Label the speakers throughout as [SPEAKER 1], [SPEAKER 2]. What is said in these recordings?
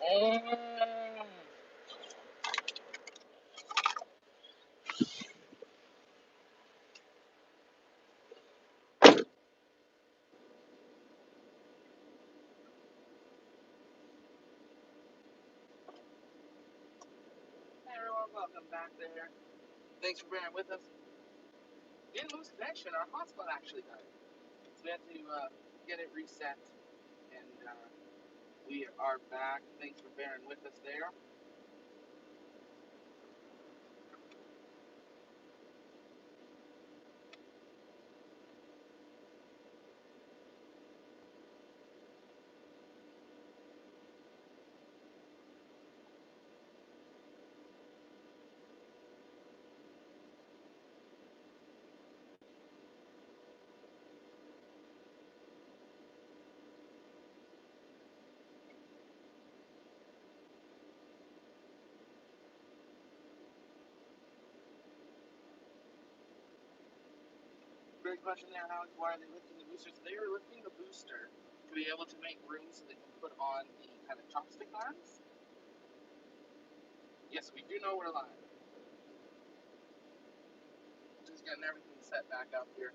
[SPEAKER 1] Mm. Hey everyone, welcome back there. Thanks for bearing with us. Didn't lose connection. Our hotspot actually died. So we had to get it reset, and we are back. Thanks for bearing with us there. Great question there, Alex. Why are they lifting the booster? So they are lifting the booster to be able to make room so they can put on the kind of chopstick arms. Yes, we do know we're live. Just getting everything set back up here.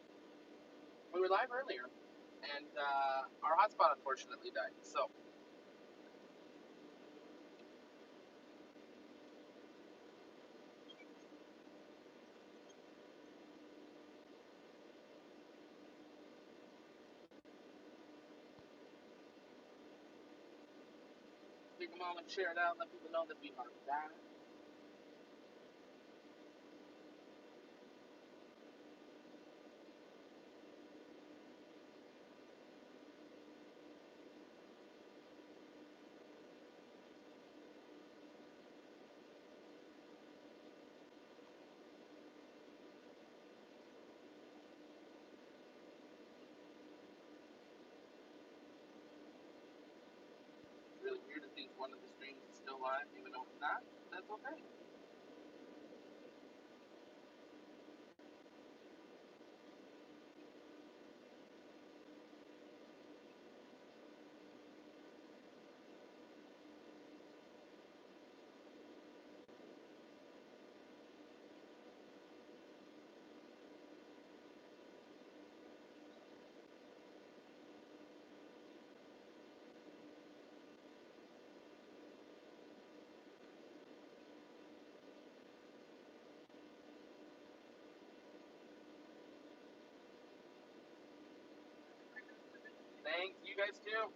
[SPEAKER 1] We were live earlier, and our hotspot unfortunately died. So take a moment, share it out, let people know that we are back. Really weird to think one of the streams is still live, even though it's not. That's okay. Thanks, you guys too.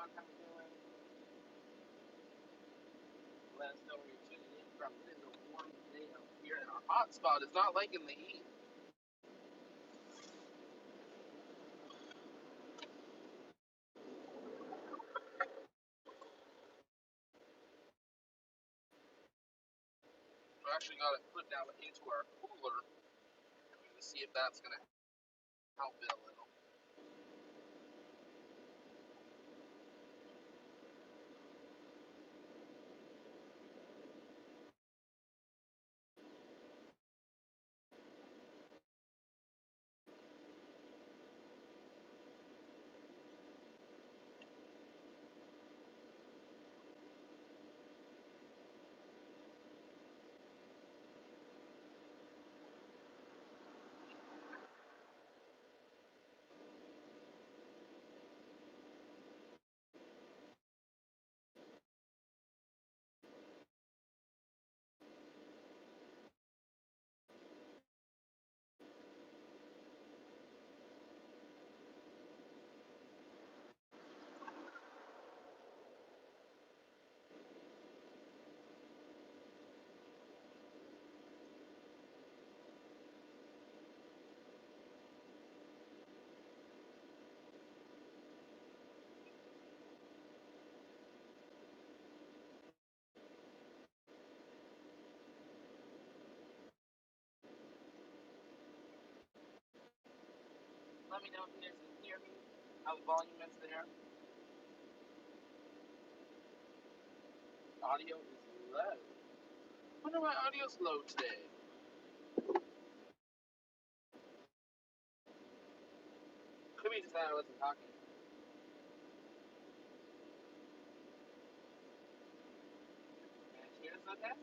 [SPEAKER 1] everyone. How you doing? Let us know where you're tuning in from. It is a warm day out here, and our hotspot is not liking the heat. We actually got it put down into our cooler. I'm going to see if that's going to help it a little. Let me know if you guys can hear me, how the volume is there. Audio is low. I wonder why audio's low today. Could be just that I wasn't talking. And here's the okay.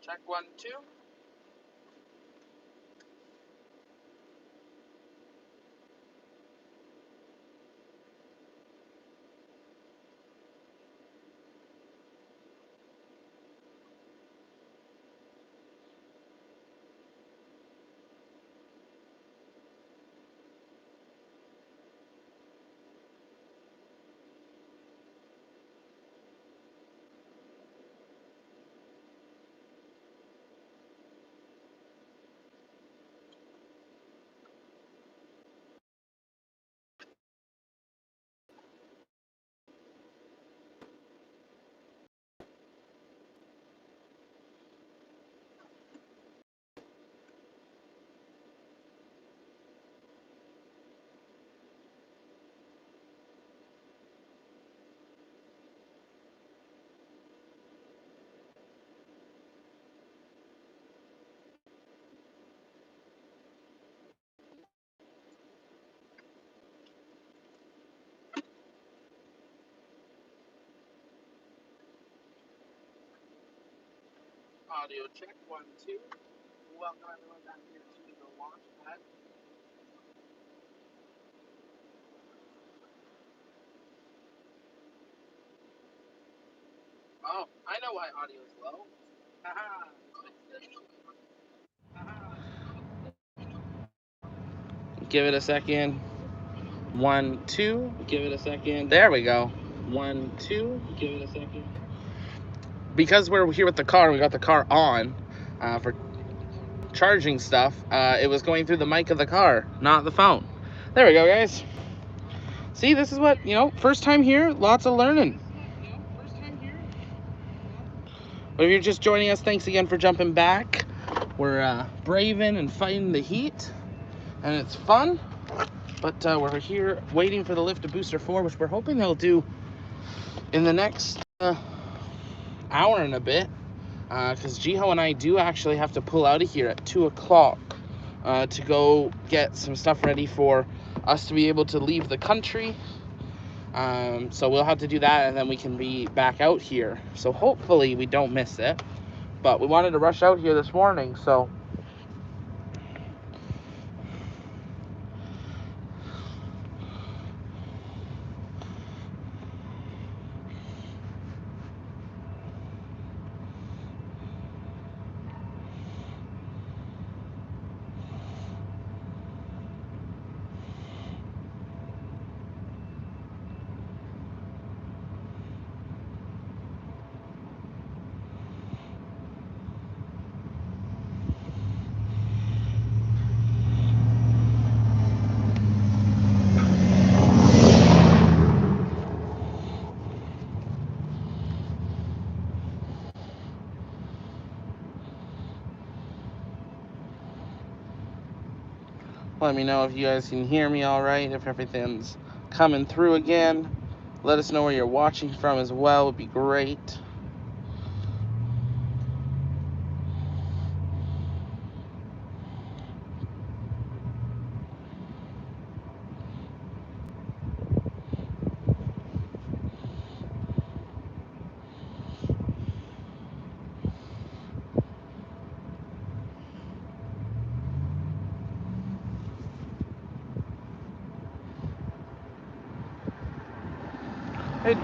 [SPEAKER 1] Check 1, 2. Audio check 1, 2. Welcome everyone back here to the launch pad. Oh, I know why audio is low. Haha. Give it a second. 1, 2. Give it a second. There we go. 1, 2. Give it a second. Because we're here with the car, we got the car on for charging stuff. It was going through the mic of the car, not the phone. There we go, guys. See, this is what, first time here, lots of learning. But if you're just joining us, thanks again for jumping back. We're braving and fighting the heat, and it's fun. But we're here waiting for the lift to booster 4, which we're hoping they'll do in the next hour and a bit. Because Jiho and I do actually have to pull out of here at 2 o'clock to go get some stuff ready for us to be able to leave the country. So we'll have to do that, and then we can be back out here. So hopefully we don't miss it. But we wanted to rush out here this morning, so... Let me know if you guys can hear me all right, if everything's coming through again. Let us know where you're watching from as well. Would be great. Hey,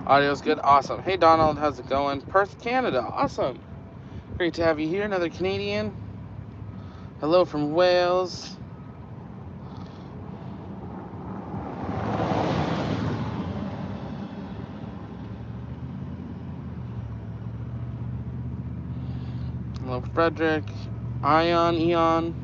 [SPEAKER 1] audio's good. Awesome. Hey, Donald. How's it going? Perth, Canada. Awesome. Great to have you here. Another Canadian. Hello from Wales. Hello, Frederick. Eon.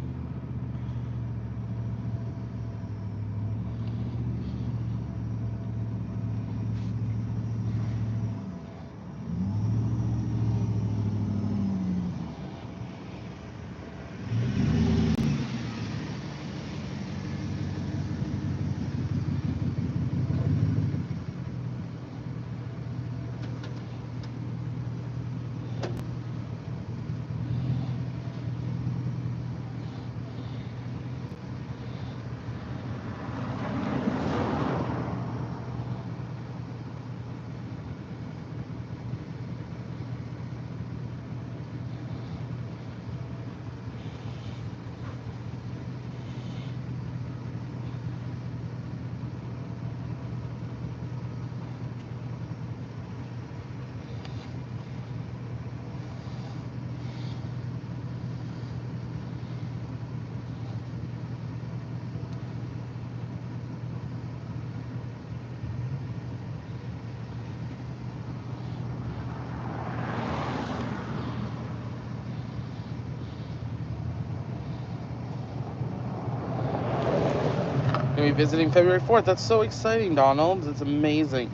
[SPEAKER 1] Gonna be visiting February 4th. That's so exciting, Donald. It's amazing.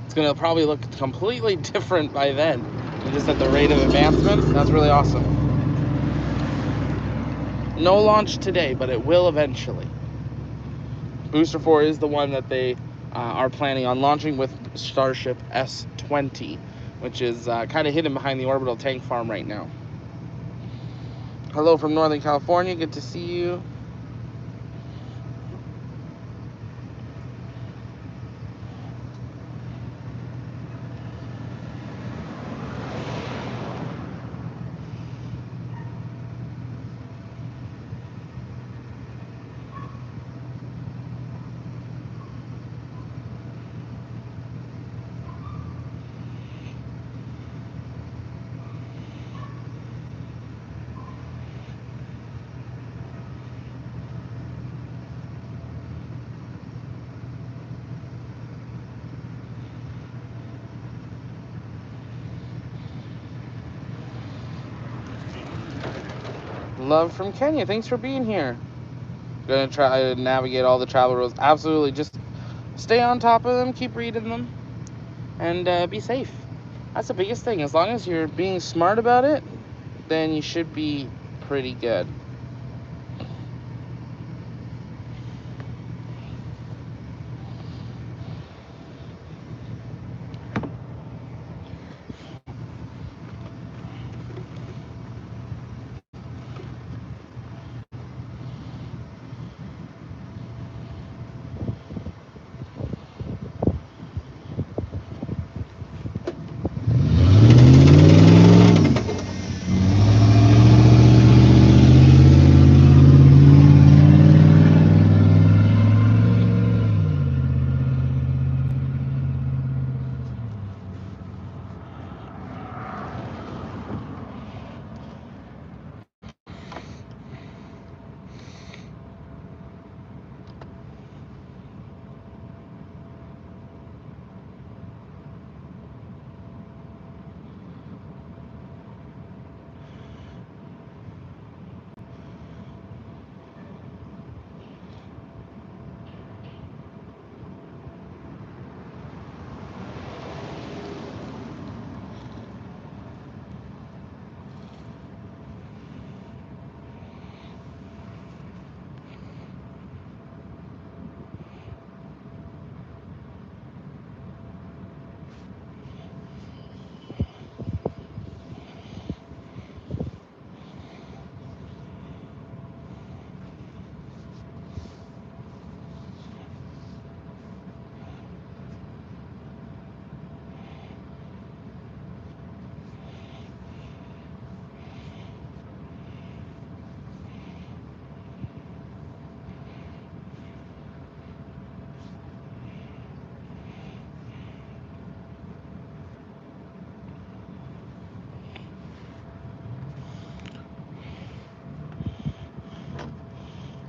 [SPEAKER 1] It's gonna probably look completely different by then. Just at the rate of advancement. That's really awesome. No launch today, but it will eventually. Booster 4 is the one that they are planning on launching with Starship S-20, which is kind of hidden behind the orbital tank farm right now. Hello from Northern California. Good to see you. Love from Kenya. Thanks for being here. Gonna try to navigate all the travel rules. Absolutely. Just stay on top of them, keep reading them, and be safe. That's the biggest thing. As long as you're being smart about it, then you should be pretty good.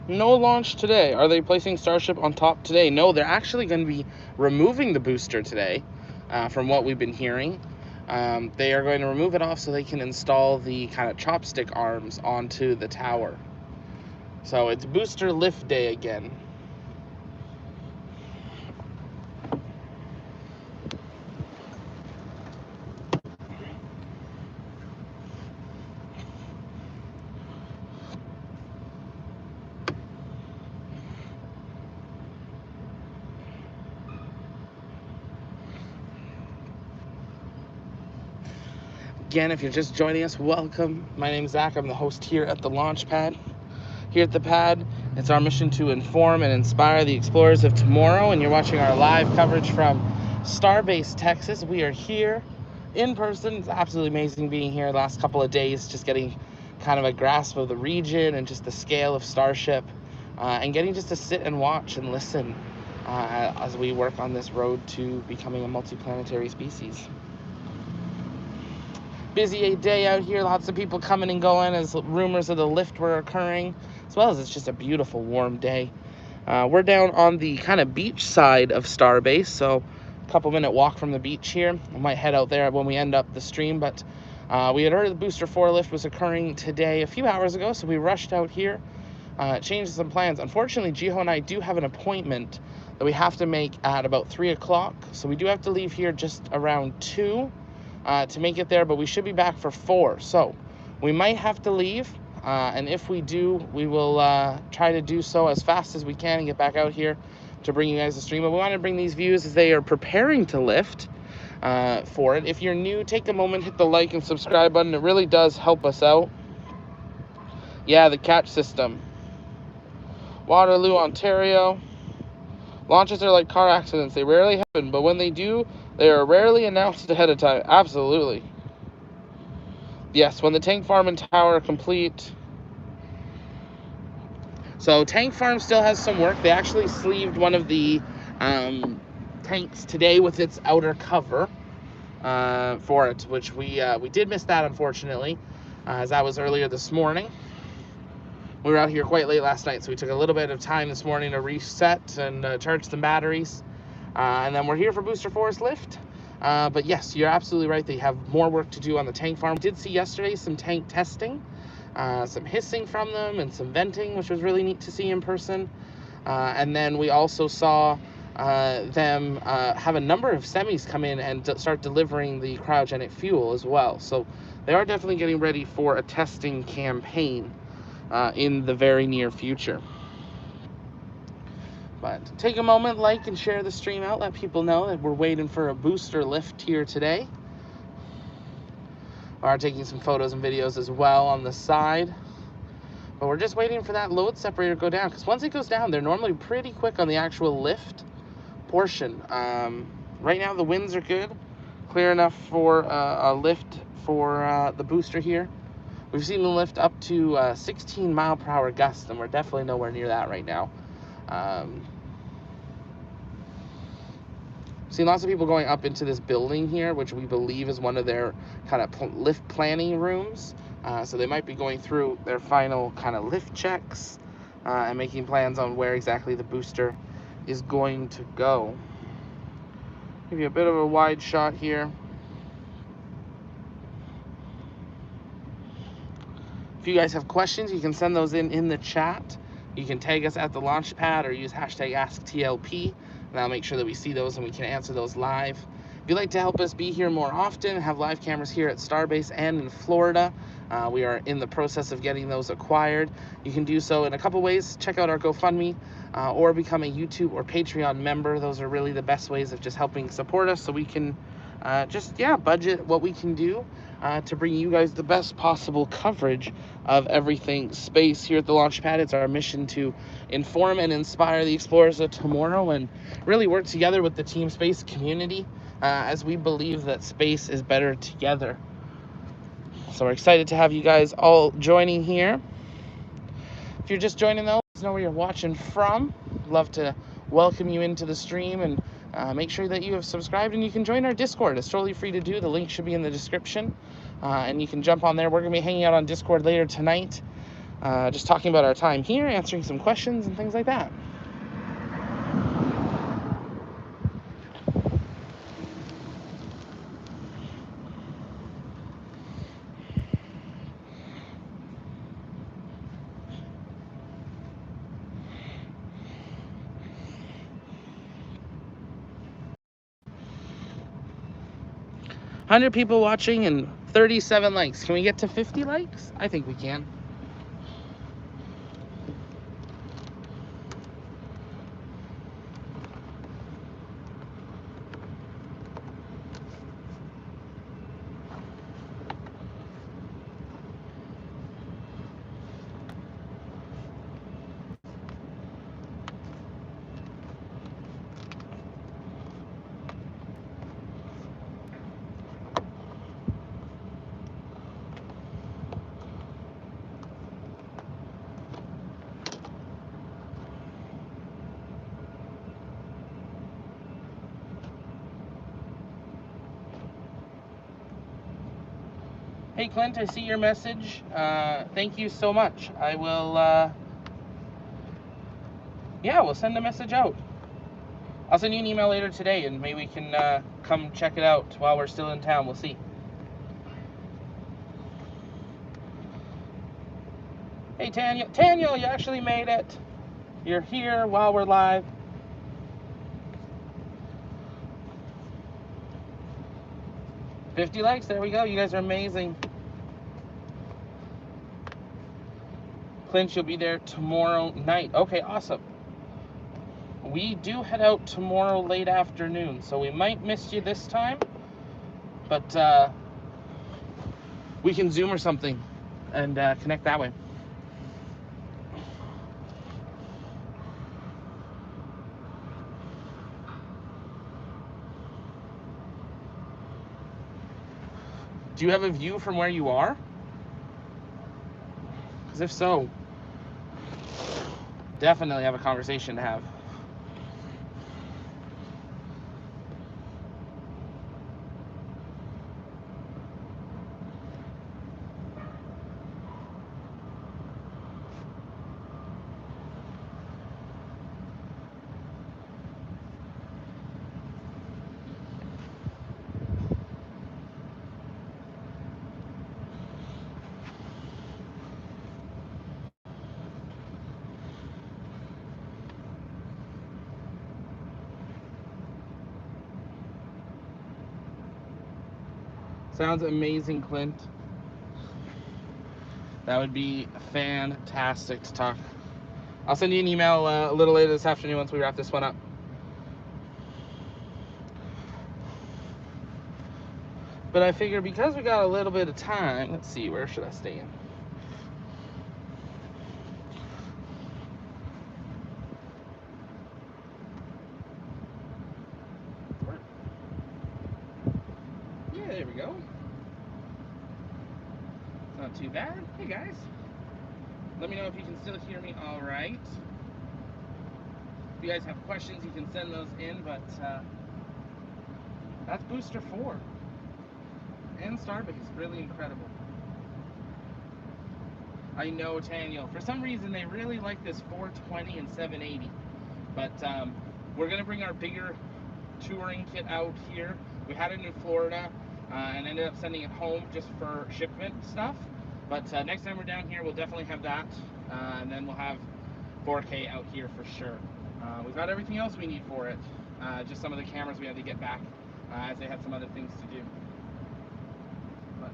[SPEAKER 1] No launch today. Are they placing Starship on top today? No, they're actually going to be removing the booster today, from what we've been hearing. They are going to remove it off so they can install the kind of chopstick arms onto the tower. So it's booster lift day again. Again, if you're just joining us, welcome. My name is Zach. I'm the host here at the launch pad. Here at the pad, it's our mission to inform and inspire the explorers of tomorrow, and you're watching our live coverage from Starbase, Texas. We are here in person. It's absolutely amazing being here the last couple of days, just getting kind of a grasp of the region and just the scale of Starship, and getting just to sit and watch and listen as we work on this road to becoming a multiplanetary species. Busy day out here, lots of people coming and going as rumors of the lift were occurring, as well as it's just a beautiful warm day. We're down on the kind of beach side of Starbase, so a couple minute walk from the beach here. We might head out there when we end up the stream, but we had heard the Booster 4 lift was occurring today a few hours ago, so we rushed out here, changed some plans. Unfortunately, Jiho and I do have an appointment that we have to make at about 3 o'clock, so we do have to leave here just around 2 to make it there, but we should be back for 4. So we might have to leave, and if we do, we will try to do so as fast as we can and get back out here to bring you guys the stream. But we want to bring these views as they are preparing to lift for it. If you're new, take a moment, hit the like and subscribe button. It really does help us out. Yeah, the catch system. Waterloo, Ontario. Launches are like car accidents. They rarely happen, but when they do, they are rarely announced ahead of time. Absolutely. Yes, when the tank farm and tower are complete. So tank farm still has some work. They actually sleeved one of the tanks today with its outer cover for it, which we did miss that, unfortunately, as that was earlier this morning. We were out here quite late last night, so we took a little bit of time this morning to reset and charge some batteries. And then we're here for Booster 4's lift. But yes, you're absolutely right. They have more work to do on the tank farm. We did see yesterday some tank testing, some hissing from them and some venting, which was really neat to see in person. And then we also saw them have a number of semis come in and start delivering the cryogenic fuel as well. So they are definitely getting ready for a testing campaign in the very near future. But take a moment, like and share the stream out, let people know that we're waiting for a booster lift here today. We are taking some photos and videos as well on the side, but we're just waiting for that load separator to go down, because once it goes down, they're normally pretty quick on the actual lift portion. Right now the winds are good, clear enough for a lift for the booster here. We've seen them lift up to 16 mile per hour gusts, and we're definitely nowhere near that right now. Seen lots of people going up into this building here, which we believe is one of their kind of lift planning rooms. So they might be going through their final kind of lift checks and making plans on where exactly the booster is going to go. Give you a bit of a wide shot here. If you guys have questions, you can send those in the chat. You can tag us at the launch pad or use hashtag AskTLP, and I'll make sure that we see those and we can answer those live. If you'd like to help us be here more often, have live cameras here at Starbase and in Florida, we are in the process of getting those acquired. You can do so in a couple ways. Check out our GoFundMe or become a YouTube or Patreon member. Those are really the best ways of just helping support us so we can budget what we can do to bring you guys the best possible coverage of everything space here at the launch pad. It's our mission to inform and inspire the explorers of tomorrow and really work together with the Team Space community as we believe that space is better together. So we're excited to have you guys all joining here. If you're just joining though, let us know where you're watching from. Love to welcome you into the stream, and make sure that you have subscribed, and you can join our Discord. It's totally free to do. The link should be in the description, and you can jump on there. We're going to be hanging out on Discord later tonight just talking about our time here, answering some questions and things like that. $100 people watching and 37 likes. Can we get to 50 likes? I think we can. Hey Clint, I see your message. Thank you so much. I will, yeah, we'll send a message out. I'll send you an email later today, and maybe we can come check it out while we're still in town. We'll see. Hey Taniel, you actually made it. You're here while we're live. $50 likes, there we go. You guys are amazing. Clint, you'll be there tomorrow night. Okay, awesome. We do head out tomorrow late afternoon, so we might miss you this time, but we can Zoom or something and connect that way. Do you have a view from where you are? Because if so, definitely have a conversation to have. Sounds amazing, Clint. That would be fantastic to talk. I'll send you an email a little later this afternoon once we wrap this one up. But I figure because we got a little bit of time, let's see, where should I stay in? Yeah, there we go. Not too bad. Hey guys. Let me know if you can still hear me all right. If you guys have questions, you can send those in, but that's Booster 4 and Starbase. Really incredible. I know, Taniel. For some reason, they really like this 420 and 780, but we're going to bring our bigger touring kit out here. We had it in Florida and ended up sending it home just for shipment stuff. But next time we're down here, we'll definitely have that, and then we'll have 4K out here for sure. We've got everything else we need for it. Just some of the cameras we had to get back as they had some other things to do. But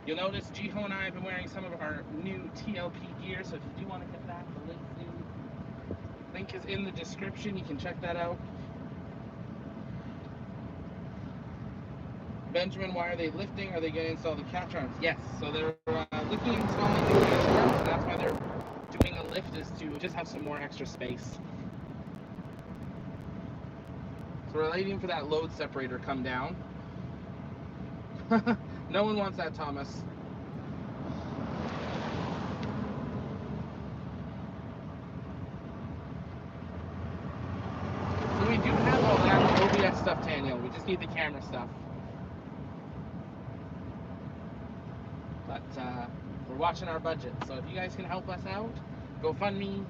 [SPEAKER 1] you'll notice Jiho and I have been wearing some of our new TLP gear, so if you do want to get that, the link is in the description. You can check that out. Benjamin, why are they lifting? Are they going to install the catch arms? Yes, so they're lifting and installing the catch arms, and that's why they're doing a lift, is to just have some more extra space. So we're waiting for that load separator to come down. No one wants that, Thomas. So we do have all that OBS stuff, Daniel. We just need the camera stuff. But we're watching our budget. So if you guys can help us out, GoFundMe,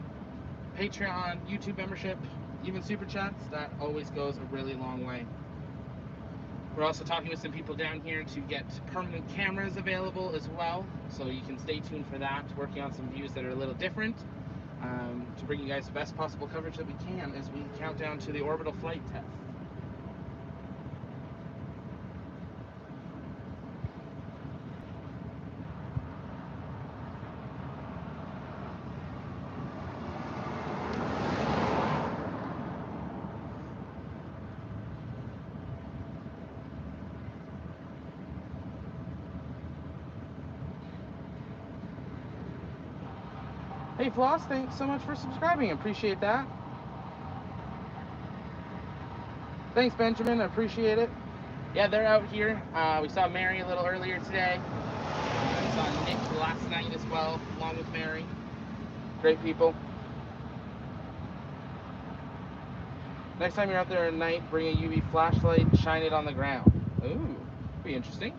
[SPEAKER 1] Patreon, YouTube membership, even Super Chats, that always goes a really long way. We're also talking with some people down here to get permanent cameras available as well, so you can stay tuned for that. Working on some views that are a little different to bring you guys the best possible coverage that we can as we count down to the orbital flight test. Hey Floss, thanks so much for subscribing. Appreciate that. Thanks Benjamin, I appreciate it. Yeah, they're out here. We saw Mary a little earlier today. We saw Nick last night as well, along with Mary. Great people. Next time you're out there at night, bring a UV flashlight, shine it on the ground. Ooh, be interesting.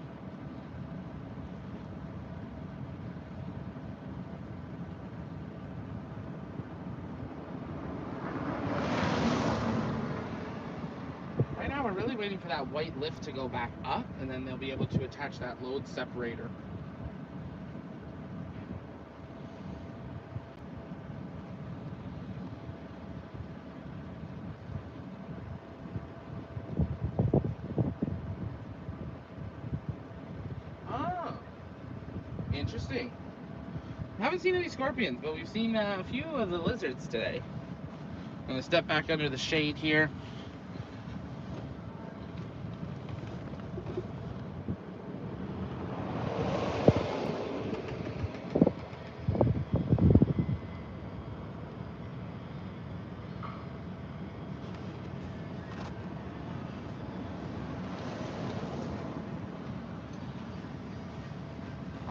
[SPEAKER 1] Right now we're really waiting for that white lift to go back up, and then they'll be able to attach that load separator. Oh, interesting. I haven't seen any scorpions, but we've seen a few of the lizards today. I'm gonna step back under the shade here.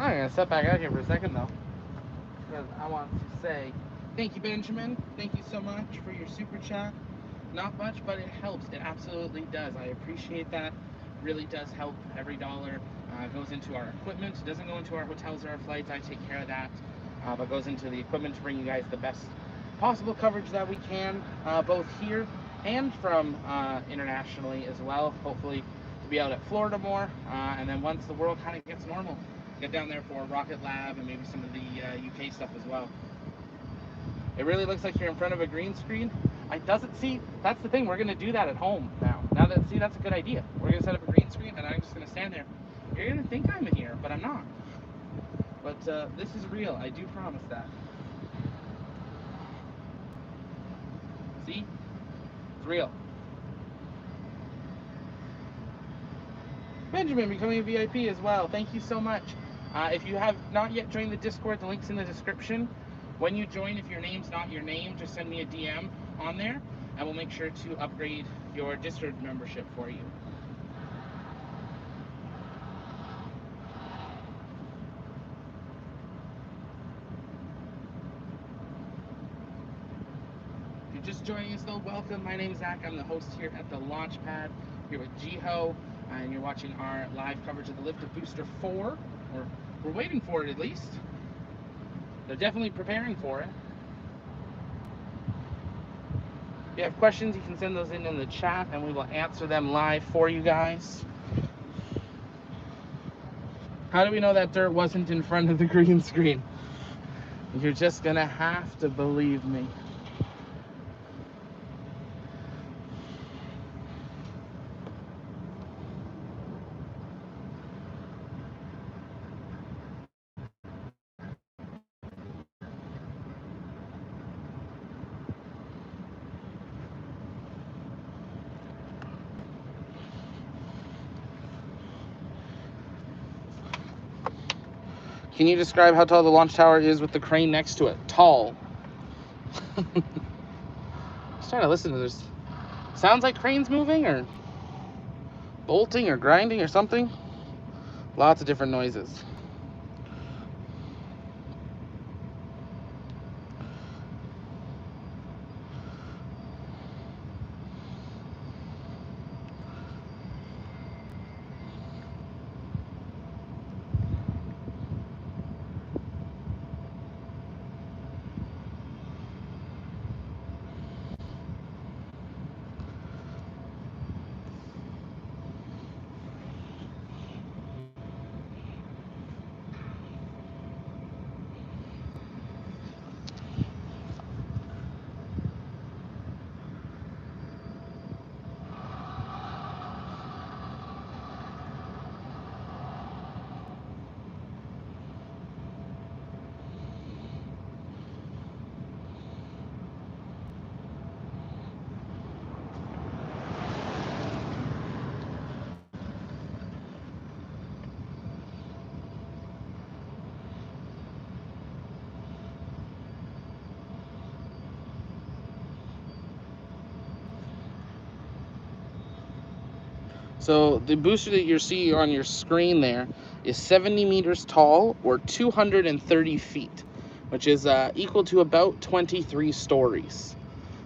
[SPEAKER 1] I'm gonna step back out here for a second though, because I want to say thank you, Benjamin. Thank you so much for your super chat. Not much, but it helps. It absolutely does. I appreciate that. Really does help. Every dollar goes into our equipment. It doesn't go into our hotels or our flights. I take care of that, but goes into the equipment to bring you guys the best possible coverage that we can, both here and from internationally as well. Hopefully to be out at Florida more, and then once the world kind of gets normal, get down there for Rocket Lab and maybe some of the UK stuff as well. It really looks like you're in front of a green screen. That's the thing, we're gonna do that at home now. That's a good idea. We're gonna set up a green screen and I'm just gonna stand there. You're gonna think I'm in here, but I'm not. But this is real, I do promise that. See? It's real. Benjamin becoming a VIP as well. Thank you so much. If you have not yet joined the Discord, the link's in the description. When you join, if your name's not your name, just send me a DM on there, and we'll make sure to upgrade your Discord membership for you. If you're just joining us though, welcome. My name is Zach. I'm the host here at the launch pad here with Jiho, and you're watching our live coverage of the Lift of Booster 4. We're waiting for it at least. They're definitely preparing for it. If you have questions, you can send those in the chat and we will answer them live for you guys. How do we know that dirt wasn't in front of the green screen? You're just gonna have to believe me. Can you describe how tall the launch tower is with the crane next to it? Tall. Just trying to listen to this. Sounds like cranes moving or bolting or grinding or something. Lots of different noises. So the booster that you're seeing on your screen there is 70 meters tall, or 230 feet, which is equal to about 23 stories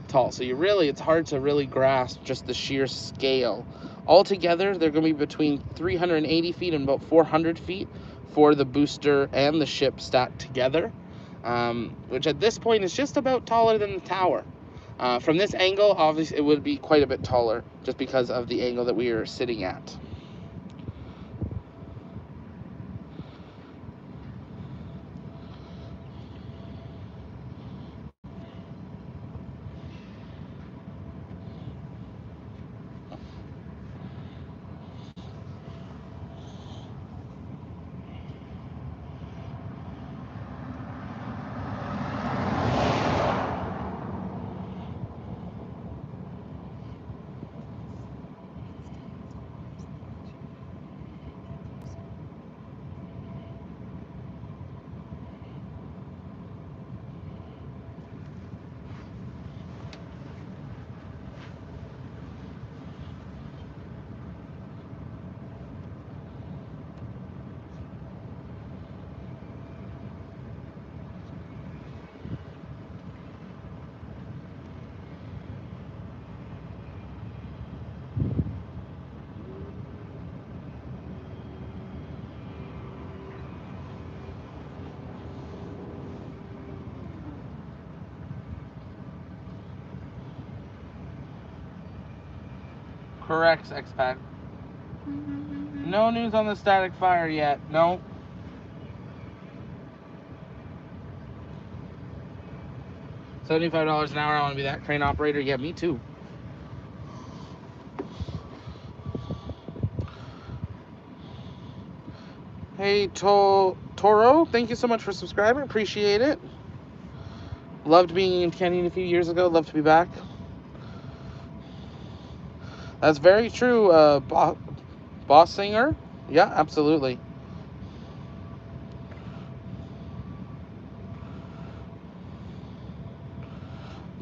[SPEAKER 1] tall. So it's hard to really grasp just the sheer scale. Altogether, they're going to be between 380 feet and about 400 feet for the booster and the ship stacked together, which at this point is just about taller than the tower. From this angle, obviously, it would be quite a bit taller just because of the angle that we are sitting at. Correct, expat. No news on the static fire yet. No. $75 an hour. I want to be that crane operator. Yeah, me too. Hey, Toro, thank you so much for subscribing. Appreciate it. Loved being in Canyon a few years ago. Love to be back. That's very true, Boss Singer. Yeah, absolutely.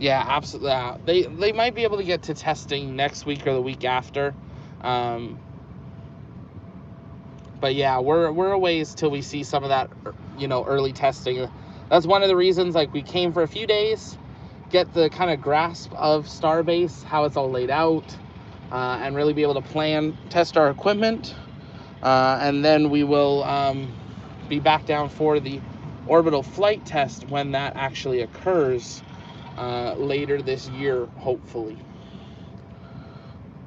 [SPEAKER 1] Yeah, absolutely. They might be able to get to testing next week or the week after. But yeah, we're a ways till we see some of that, early testing. That's one of the reasons, like, we came for a few days, get the kind of grasp of Starbase, how it's all laid out, and really be able to test our equipment, and then we will be back down for the orbital flight test when that actually occurs later this year, hopefully.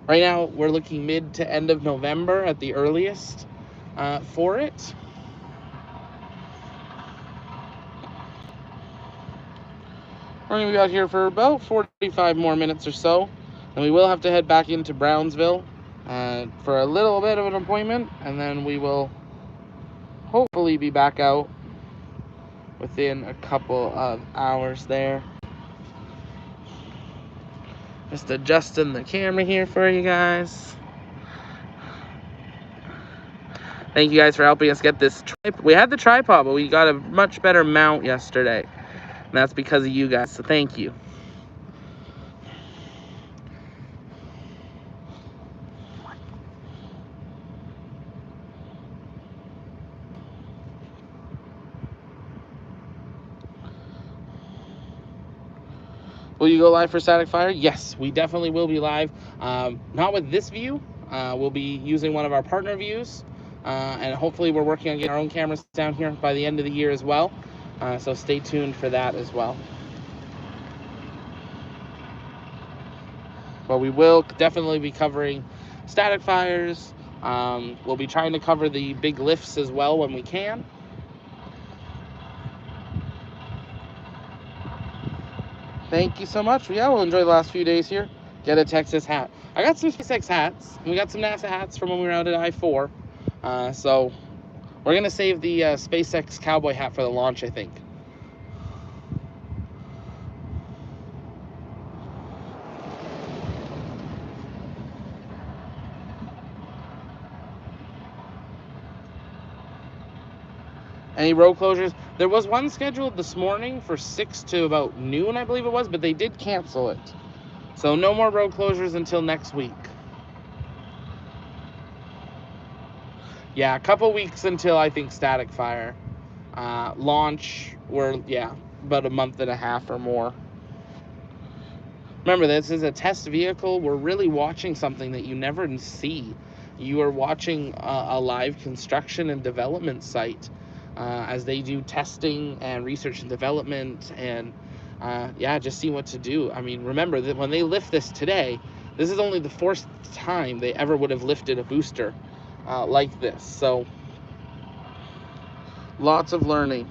[SPEAKER 1] Right now, we're looking mid to end of November at the earliest for it. We're going to be out here for about 45 more minutes or so, and we will have to head back into Brownsville for a little bit of an appointment, and then we will hopefully be back out within a couple of hours there. Just adjusting the camera here for you guys. Thank you guys for helping us get this tripod. We had the tripod, but we got a much better mount yesterday, and that's because of you guys, so thank you. Will you go live for Static Fire? Yes, we definitely will be live. Not with this view. We'll be using one of our partner views. And hopefully we're working on getting our own cameras down here by the end of the year as well. So stay tuned for that as well. But we will definitely be covering static fires. We'll be trying to cover the big lifts as well when we can. Thank you so much. Yeah, we'll enjoy the last few days here. Get a Texas hat. I got some SpaceX hats. And we got some NASA hats from when we were out at I-4. So we're going to save the SpaceX cowboy hat for the launch, I think. Any road closures? There was one scheduled this morning for 6 to about noon, I believe it was, but they did cancel it. So no more road closures until next week. Yeah, a couple weeks until I think static fire. Launch, about a month and a half or more. Remember, this is a test vehicle. We're really watching something that you never see. You are watching a live construction and development site as they do testing and research and development, and just see what to do. I mean, remember that when they lift this today, this is only the fourth time they ever would have lifted a booster like this. So lots of learning.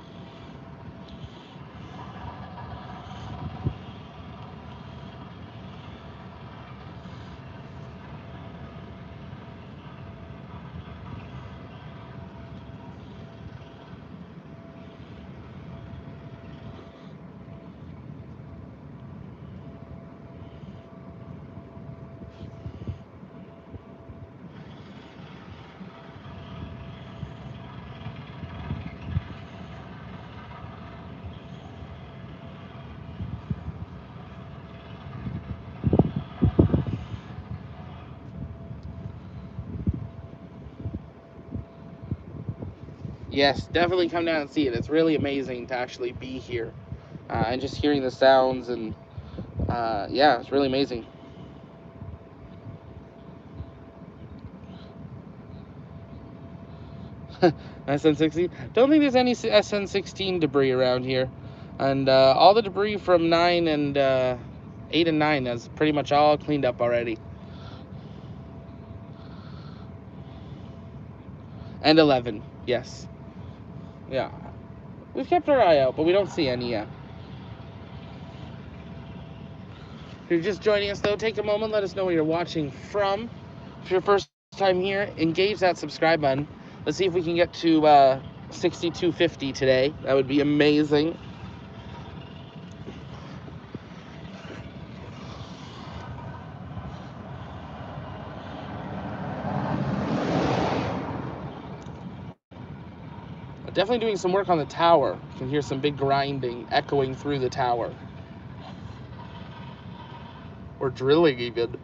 [SPEAKER 1] Yes, definitely come down and see it. It's really amazing to actually be here and just hearing the sounds, and it's really amazing. SN16. Don't think there's any SN16 debris around here, and all the debris from 9 and 8 and 9 is pretty much all cleaned up already. And 11, yes. Yeah, we've kept our eye out, but we don't see any yet. If you're just joining us, though, take a moment, let us know where you're watching from. If you're first time here, engage that subscribe button. Let's see if we can get to 6250 today. That would be amazing. Definitely doing some work on the tower. You can hear some big grinding echoing through the tower. Or drilling even.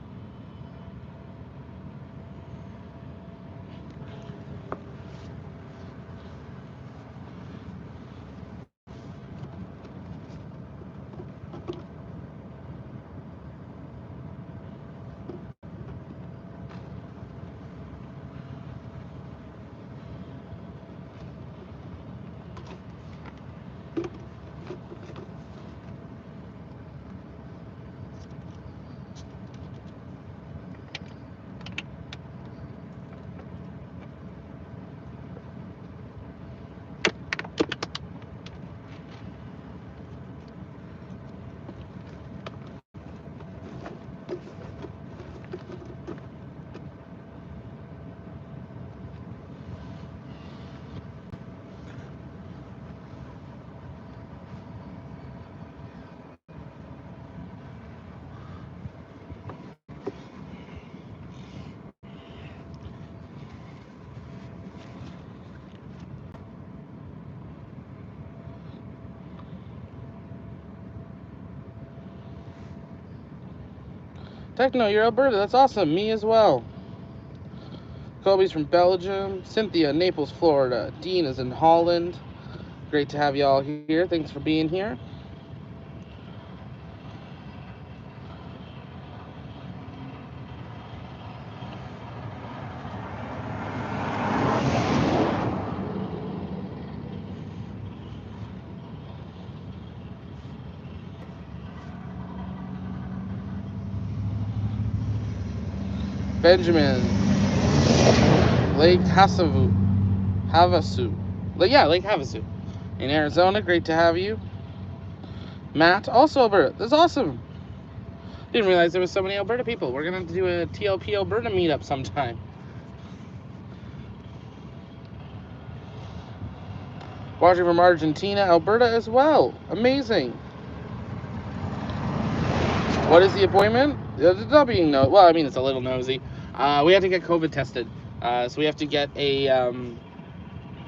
[SPEAKER 1] Techno, you're Alberta. That's awesome. Me as well. Kobe's from Belgium. Cynthia, Naples, Florida. Dean is in Holland. Great to have you all here. Thanks for being here. Benjamin, Lake Havasu. Lake Havasu in Arizona. Great to have you. Matt, also Alberta. That's awesome. Didn't realize there was so many Alberta people. We're going to do a TLP Alberta meetup sometime. Watching from Argentina, Alberta as well. Amazing. What is the appointment? It's not being well, I mean, it's a little nosy. We have to get COVID tested. So we have to get a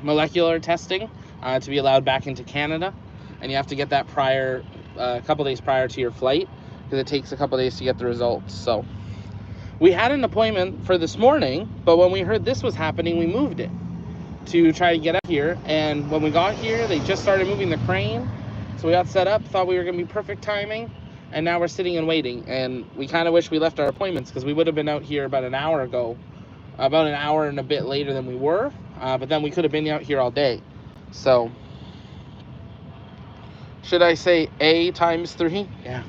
[SPEAKER 1] molecular testing to be allowed back into Canada. And you have to get that a couple days prior to your flight, because it takes a couple days to get the results. So we had an appointment for this morning, but when we heard this was happening, we moved it. to try to get up here. And when we got here, they just started moving the crane. So we got set up, thought we were going to be perfect timing. And now we're sitting and waiting. And we kind of wish we left our appointments because we would have been out here about an hour ago. About an hour and a bit later than we were. But then we could have been out here all day. So, should I say A times 3? Yeah.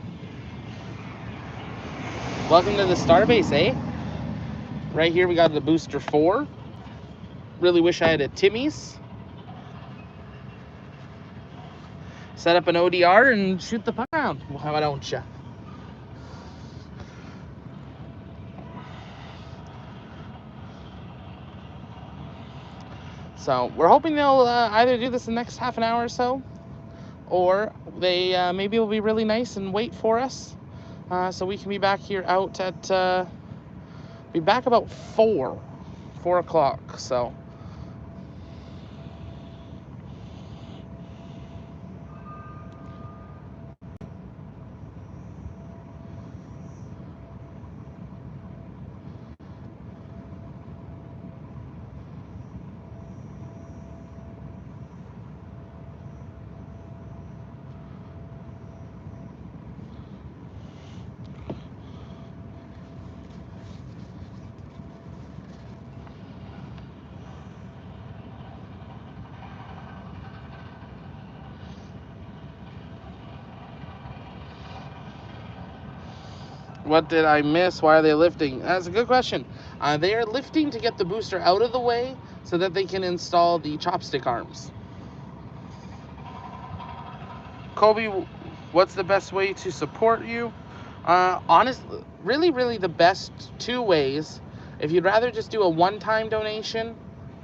[SPEAKER 1] Welcome to the Starbase, eh? Right here we got the booster 4. Really wish I had a Timmy's. Set up an ODR and shoot the puck around. Well, how don't you? So we're hoping they'll either do this in the next half an hour or so, or they maybe will be really nice and wait for us, so we can be back here out at be back about 4 o'clock. So what did I miss? Why are they lifting? That's a good question. They are lifting to get the booster out of the way so that they can install the chopstick arms. Kobe, what's the best way to support you? Honestly, really the best 2 ways. If you'd rather just do a one-time donation,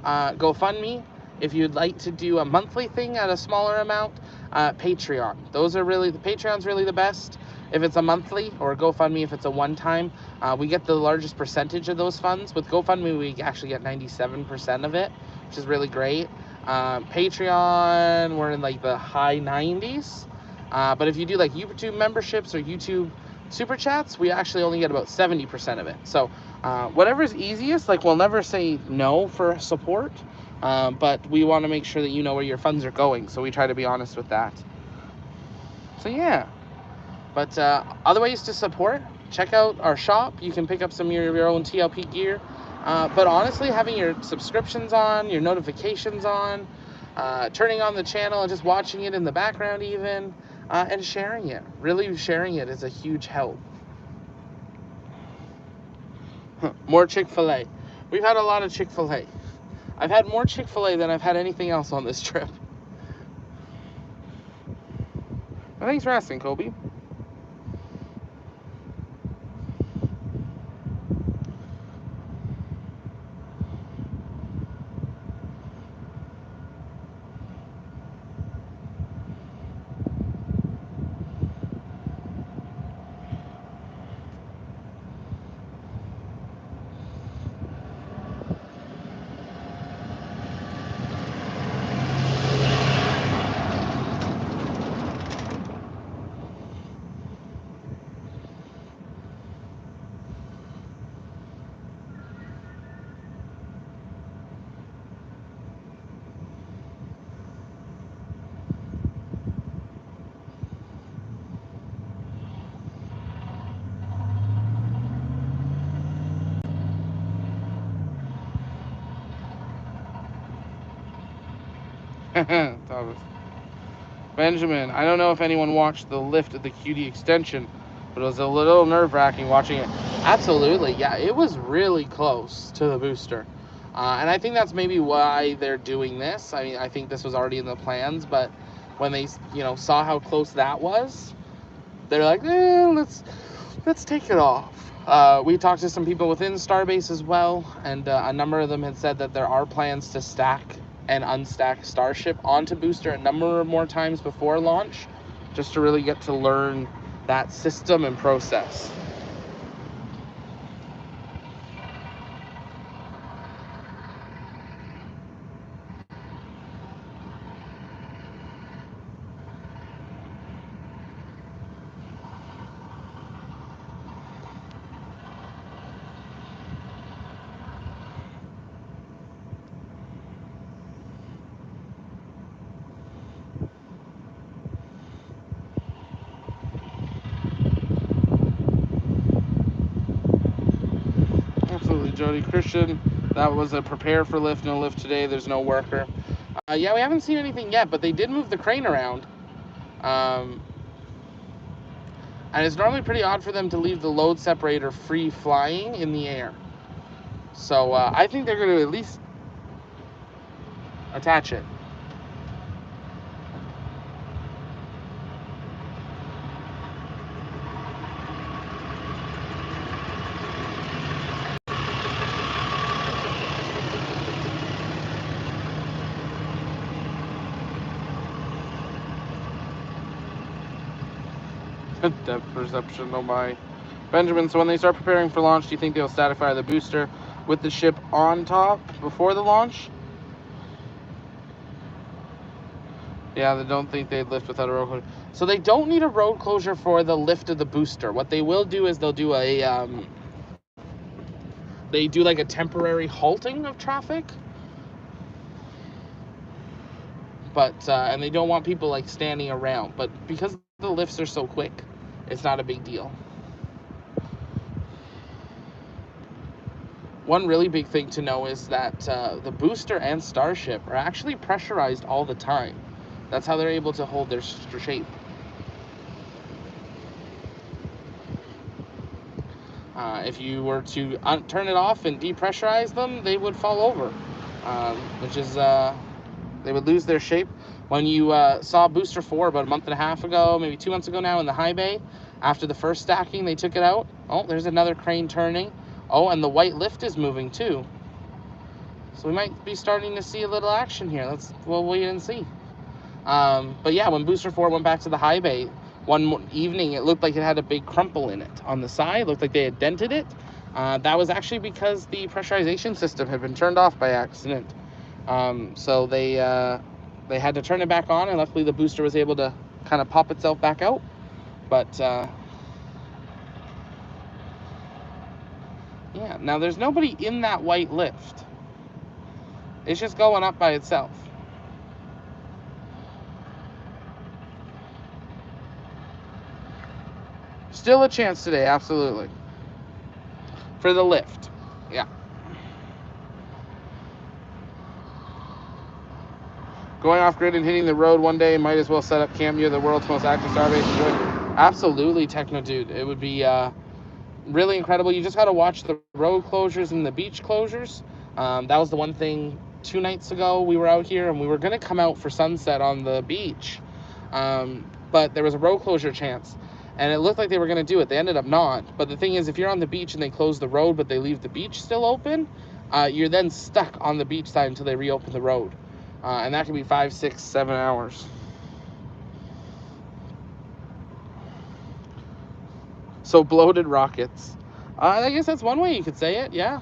[SPEAKER 1] GoFundMe. If you'd like to do a monthly thing at a smaller amount, Patreon. The Patreon's really the best if it's a monthly, or GoFundMe if it's a one-time. We get the largest percentage of those funds. With GoFundMe, we actually get 97% of it, which is really great. Patreon, we're in like the high 90s. But if you do like YouTube memberships or YouTube super chats, we actually only get about 70% of it. So whatever's easiest, like we'll never say no for support, but we want to make sure that you know where your funds are going. So we try to be honest with that. So yeah, but other ways to support, check out our shop. You can pick up some of your own TLP gear. But honestly, having your subscriptions on, your notifications on, turning on the channel and just watching it in the background even, and sharing it. Really sharing it is a huge help. More Chick-fil-A. We've had a lot of Chick-fil-A. I've had more Chick-fil-A than I've had anything else on this trip. Well, thanks for asking, Kobe. Thomas. Benjamin, I don't know if anyone watched the lift at the QD extension, but it was a little nerve-wracking watching it. Absolutely, yeah, it was really close to the booster. And I think that's maybe why they're doing this. I mean, I think this was already in the plans, but when they, saw how close that was, they're like, let's take it off. We talked to some people within Starbase as well, and a number of them had said that there are plans to stack and unstack Starship onto booster a number more times before launch, just to really get to learn that system and process. Jody Christian. That was a prepare for lift, no lift today. There's no worker. Yeah, we haven't seen anything yet, but they did move the crane around. And it's normally pretty odd for them to leave the load separator free flying in the air. So I think they're going to at least attach it. Depth perception, oh my. Benjamin, so when they start preparing for launch, do you think they'll statify the booster with the ship on top before the launch? Yeah, they don't think they'd lift without a road closure. So they don't need a road closure for the lift of the booster. What they will do is they'll do they do like a temporary halting of traffic. But, and they don't want people like standing around. But because the lifts are so quick, it's not a big deal. One really big thing to know is that the booster and Starship are actually pressurized all the time. That's how they're able to hold their shape. If you were to turn it off and depressurize them, they would fall over, which is, they would lose their shape. When you saw Booster 4 about a month and a half ago, maybe 2 months ago now in the high bay, after the first stacking, they took it out. Oh, there's another crane turning. Oh, and the white lift is moving too. So we might be starting to see a little action here. We'll wait and see. But yeah, when Booster 4 went back to the high bay, one evening it looked like it had a big crumple in it on the side. It looked like they had dented it. That was actually because the pressurization system had been turned off by accident. So they had to turn it back on, and luckily the booster was able to kind of pop itself back out. But yeah, now there's nobody in that white lift. It's just going up by itself. Still a chance today, absolutely. For the lift, yeah. Going off grid and hitting the road one day, might as well set up camp near the world's most active starbase. Absolutely, Techno Dude. It would be really incredible. You just got to watch the road closures and the beach closures. That was the one thing 2 nights ago we were out here, and we were going to come out for sunset on the beach. But there was a road closure chance, and it looked like they were going to do it. They ended up not. But the thing is, if you're on the beach and they close the road, but they leave the beach still open, you're then stuck on the beach side until they reopen the road. And that can be 5, 6, 7 hours. So bloated rockets. I guess that's one way you could say it, yeah.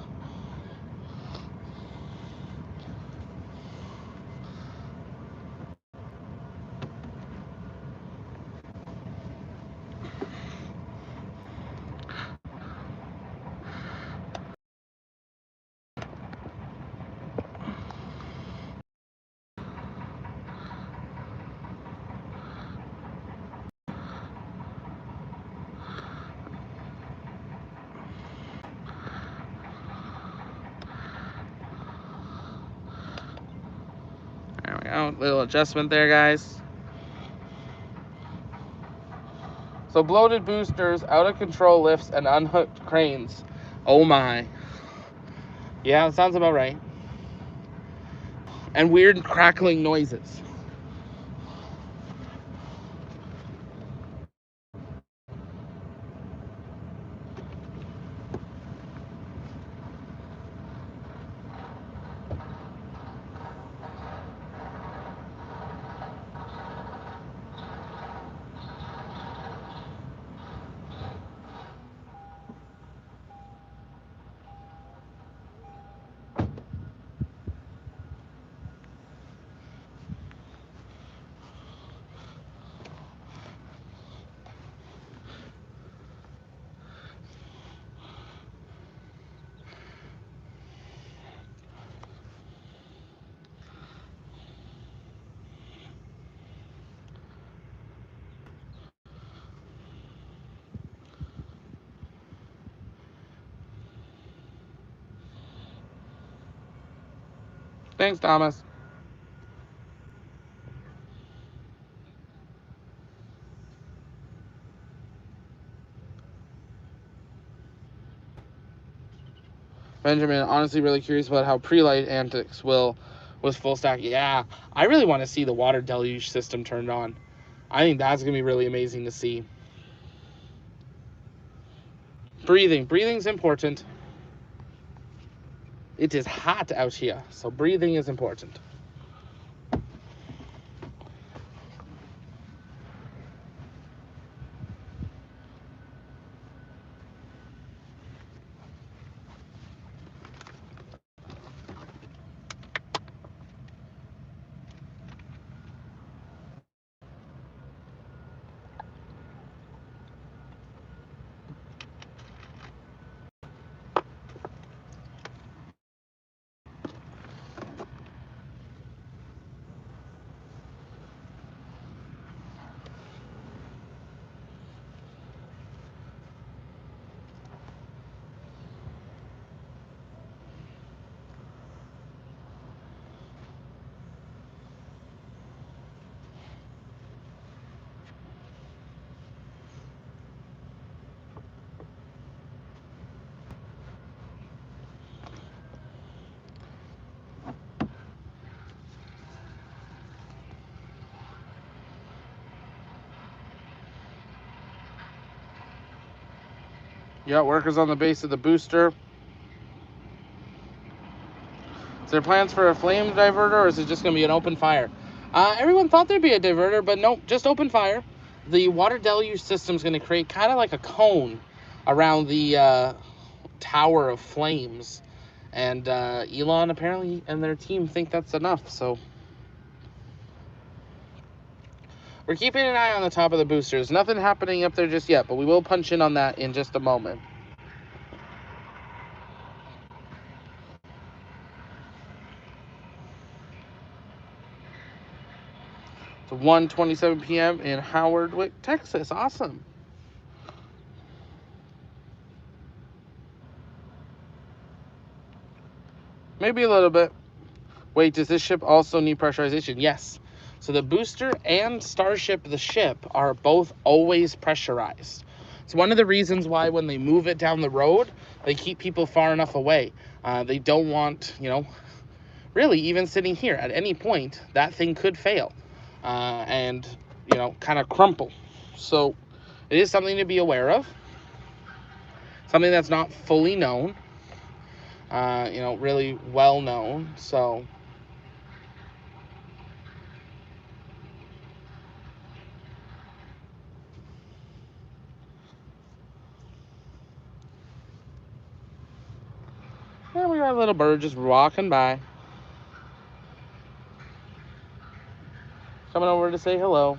[SPEAKER 1] There we go, little adjustment there, guys. So bloated boosters, out of control lifts, and unhooked cranes. Oh my. Yeah, that sounds about right. And weird crackling noises. Thanks, Thomas. Benjamin, honestly really curious about how pre-light antics will with full stack. Yeah, I really want to see the water deluge system turned on. I think that's going to be really amazing to see. Breathing. Breathing's important. It is hot out here, so breathing is important. Yeah, workers on the base of the booster. Is there plans for a flame diverter, or is it just going to be an open fire? Everyone thought there'd be a diverter, but nope, just open fire. The water deluge system is going to create kind of like a cone around the tower of flames. And Elon apparently and their team think that's enough, so we're keeping an eye on the top of the boosters. Nothing happening up there just yet, but we will punch in on that in just a moment. It's 1:27 p.m. in Howardwick, Texas. Awesome. Maybe a little bit. Wait, does this ship also need pressurization? Yes. So the booster and Starship, the ship, are both always pressurized. It's one of the reasons why when they move it down the road, they keep people far enough away. They don't want, really, even sitting here, at any point, that thing could fail and, kind of crumple. So it is something to be aware of. Something that's not fully known, really well known. So yeah, we got a little bird just walking by, coming over to say hello.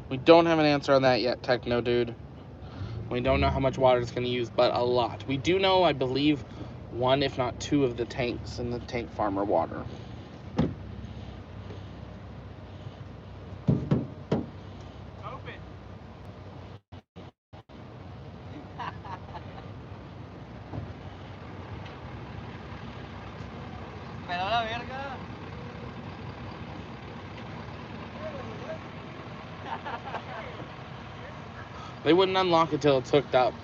[SPEAKER 1] We don't have an answer on that yet, Techno Dude. We don't know how much water it's going to use, but a lot. We do know, I believe, one, if not two, of the tanks in the tank farmer water.
[SPEAKER 2] Open. Pero la verga.
[SPEAKER 1] They wouldn't unlock it till it's hooked up.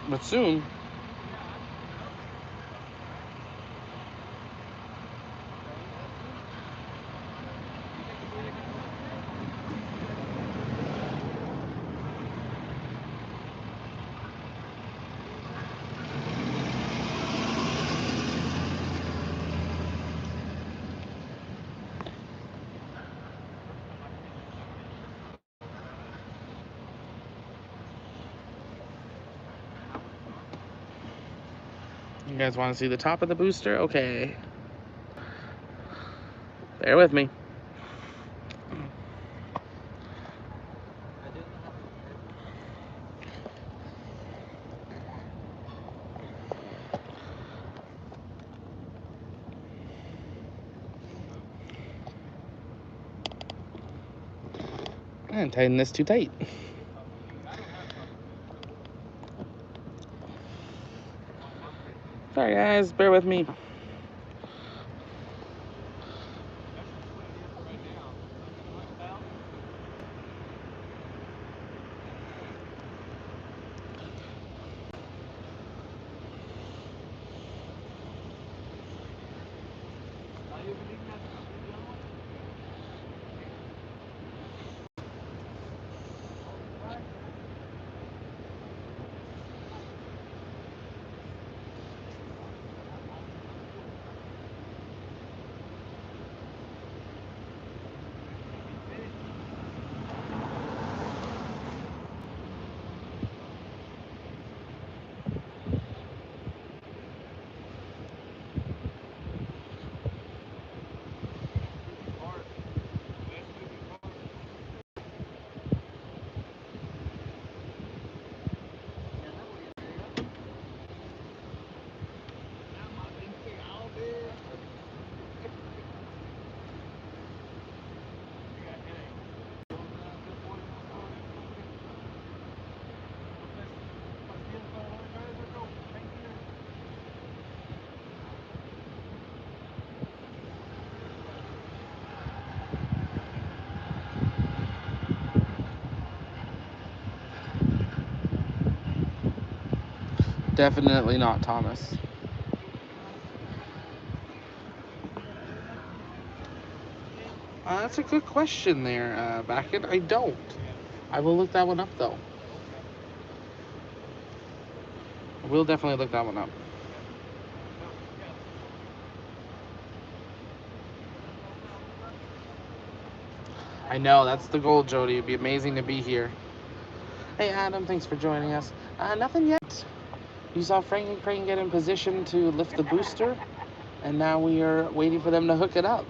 [SPEAKER 1] But soon. You guys want to see the top of the booster? Okay. Bear with me. And tighten this too tight. Sorry guys, bear with me. Definitely not Thomas. That's a good question there, Backend. I don't. I will look that one up though. I will definitely look that one up. I know, that's the goal, Jody. It'd be amazing to be here. Hey, Adam, thanks for joining us. Nothing yet. You saw Frank and Crane get in position to lift the booster, and now we are waiting for them to hook it up.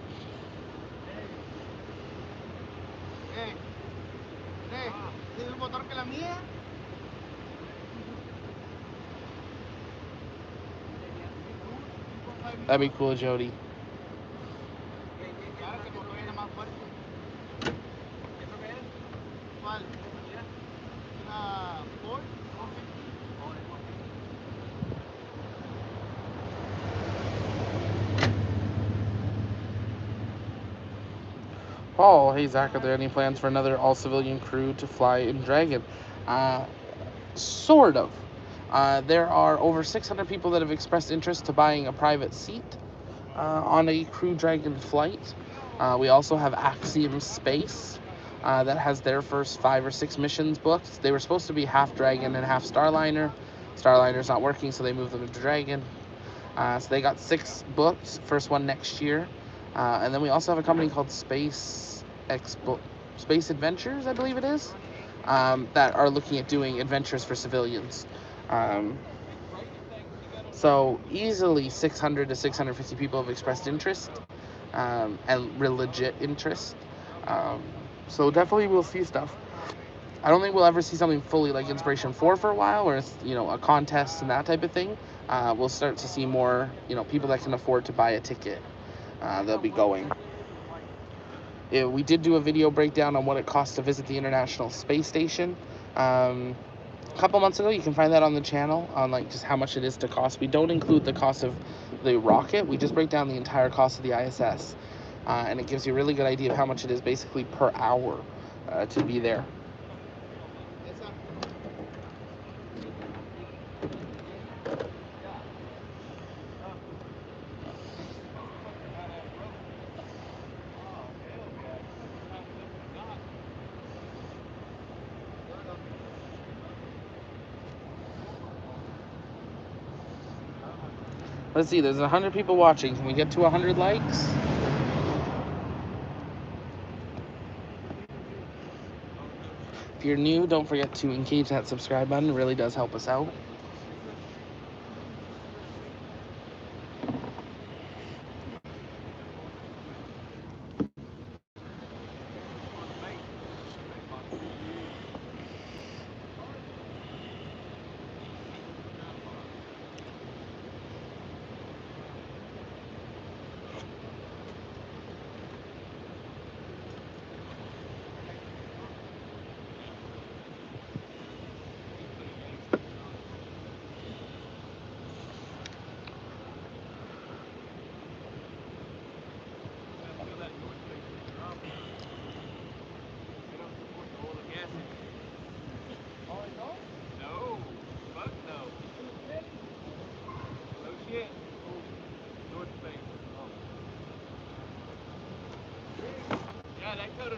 [SPEAKER 1] That'd be cool, Jody. Paul, hey Zach, are there any plans for another all-civilian crew to fly in Dragon? Sort of. There are over 600 people that have expressed interest to buying a private seat on a Crew Dragon flight. We also have Axiom Space that has their first 5 or 6 missions booked. They were supposed to be half Dragon and half Starliner. Starliner's not working, so they moved them to Dragon. So they got 6 booked, first one next year. And then we also have a company called Space Adventures, I believe it is, that are looking at doing adventures for civilians. So easily 600 to 650 people have expressed interest, and real legit interest. So definitely we'll see stuff. I don't think we'll ever see something fully like Inspiration 4 for a while, where it's, a contest and that type of thing. We'll start to see more, people that can afford to buy a ticket. They'll be going. Yeah, we did do a video breakdown on what it costs to visit the International Space Station. A couple months ago. You can find that on the channel on just how much it is to cost. We don't include the cost of the rocket. We just break down the entire cost of the ISS, and it gives you a really good idea of how much it is basically per hour to be there. Let's see, there's 100 people watching. Can we get to 100 likes? If you're new, don't forget to engage that subscribe button. It really does help us out.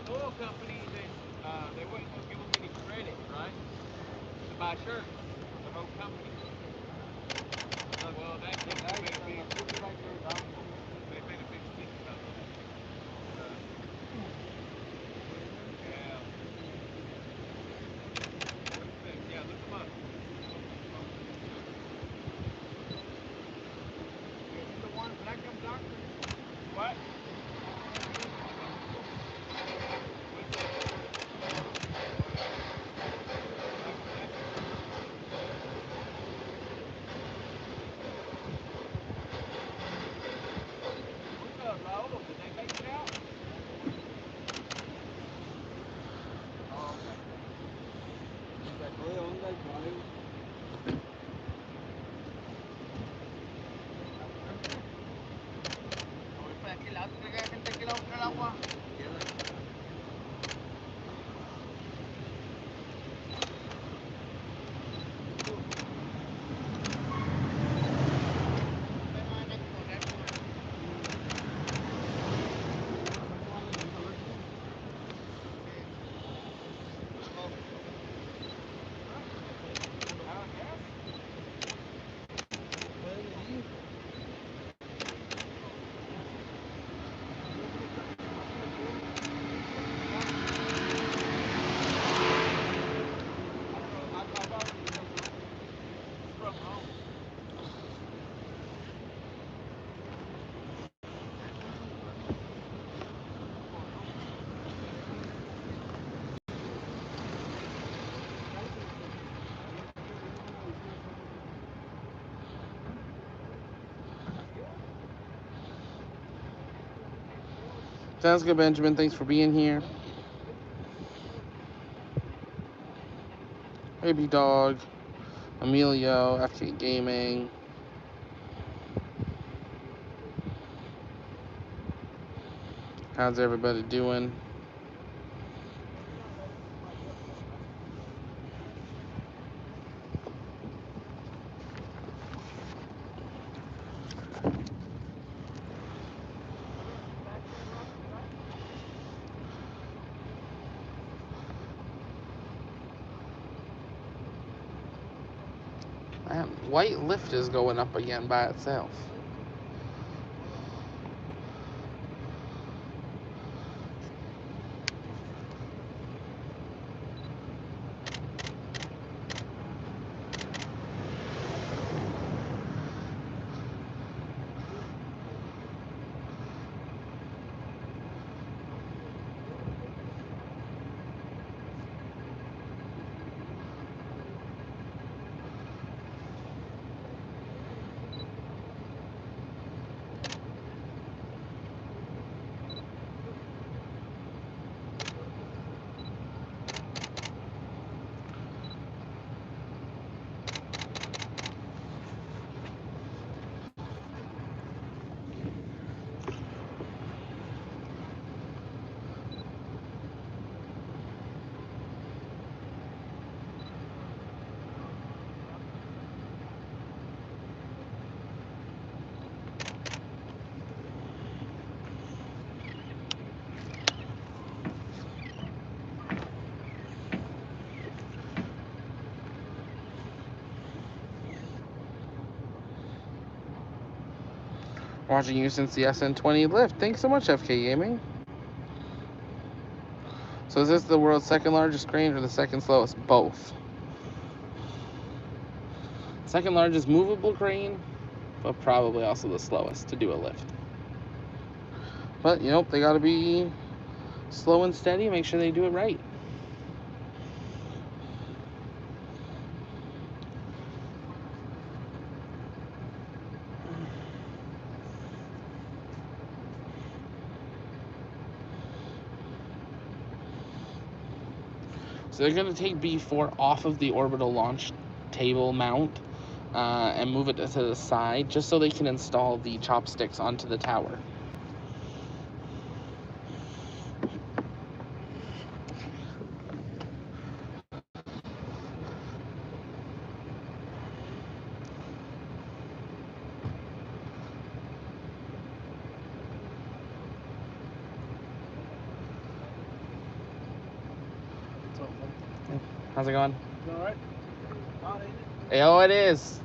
[SPEAKER 2] oil company, they wouldn't give them any credit, right? To buy shirts. The whole company. Well, they made a big stick about that. Yeah. Yeah, look them up. The one black and doctor. What? Raul, did they make it out? Oh, okay. La otra gente que la busca el agua.
[SPEAKER 1] Sounds good, Benjamin. Thanks for being here. Baby Dog, Emilio, FK Gaming. How's everybody doing? That white lift is going up again by itself. Watching you since the SN20 lift. Thanks so much, FK Gaming. So is this the world's second largest crane or the second slowest? Both. Second largest movable crane, but probably also the slowest to do a lift. But, you know, they got to be slow and steady. Make sure they do it right. So they're going to take B4 off of the orbital launch table mount and move it to the side just so they can install the chopsticks onto the tower. How's it going?
[SPEAKER 2] All right.
[SPEAKER 1] Oh, it is.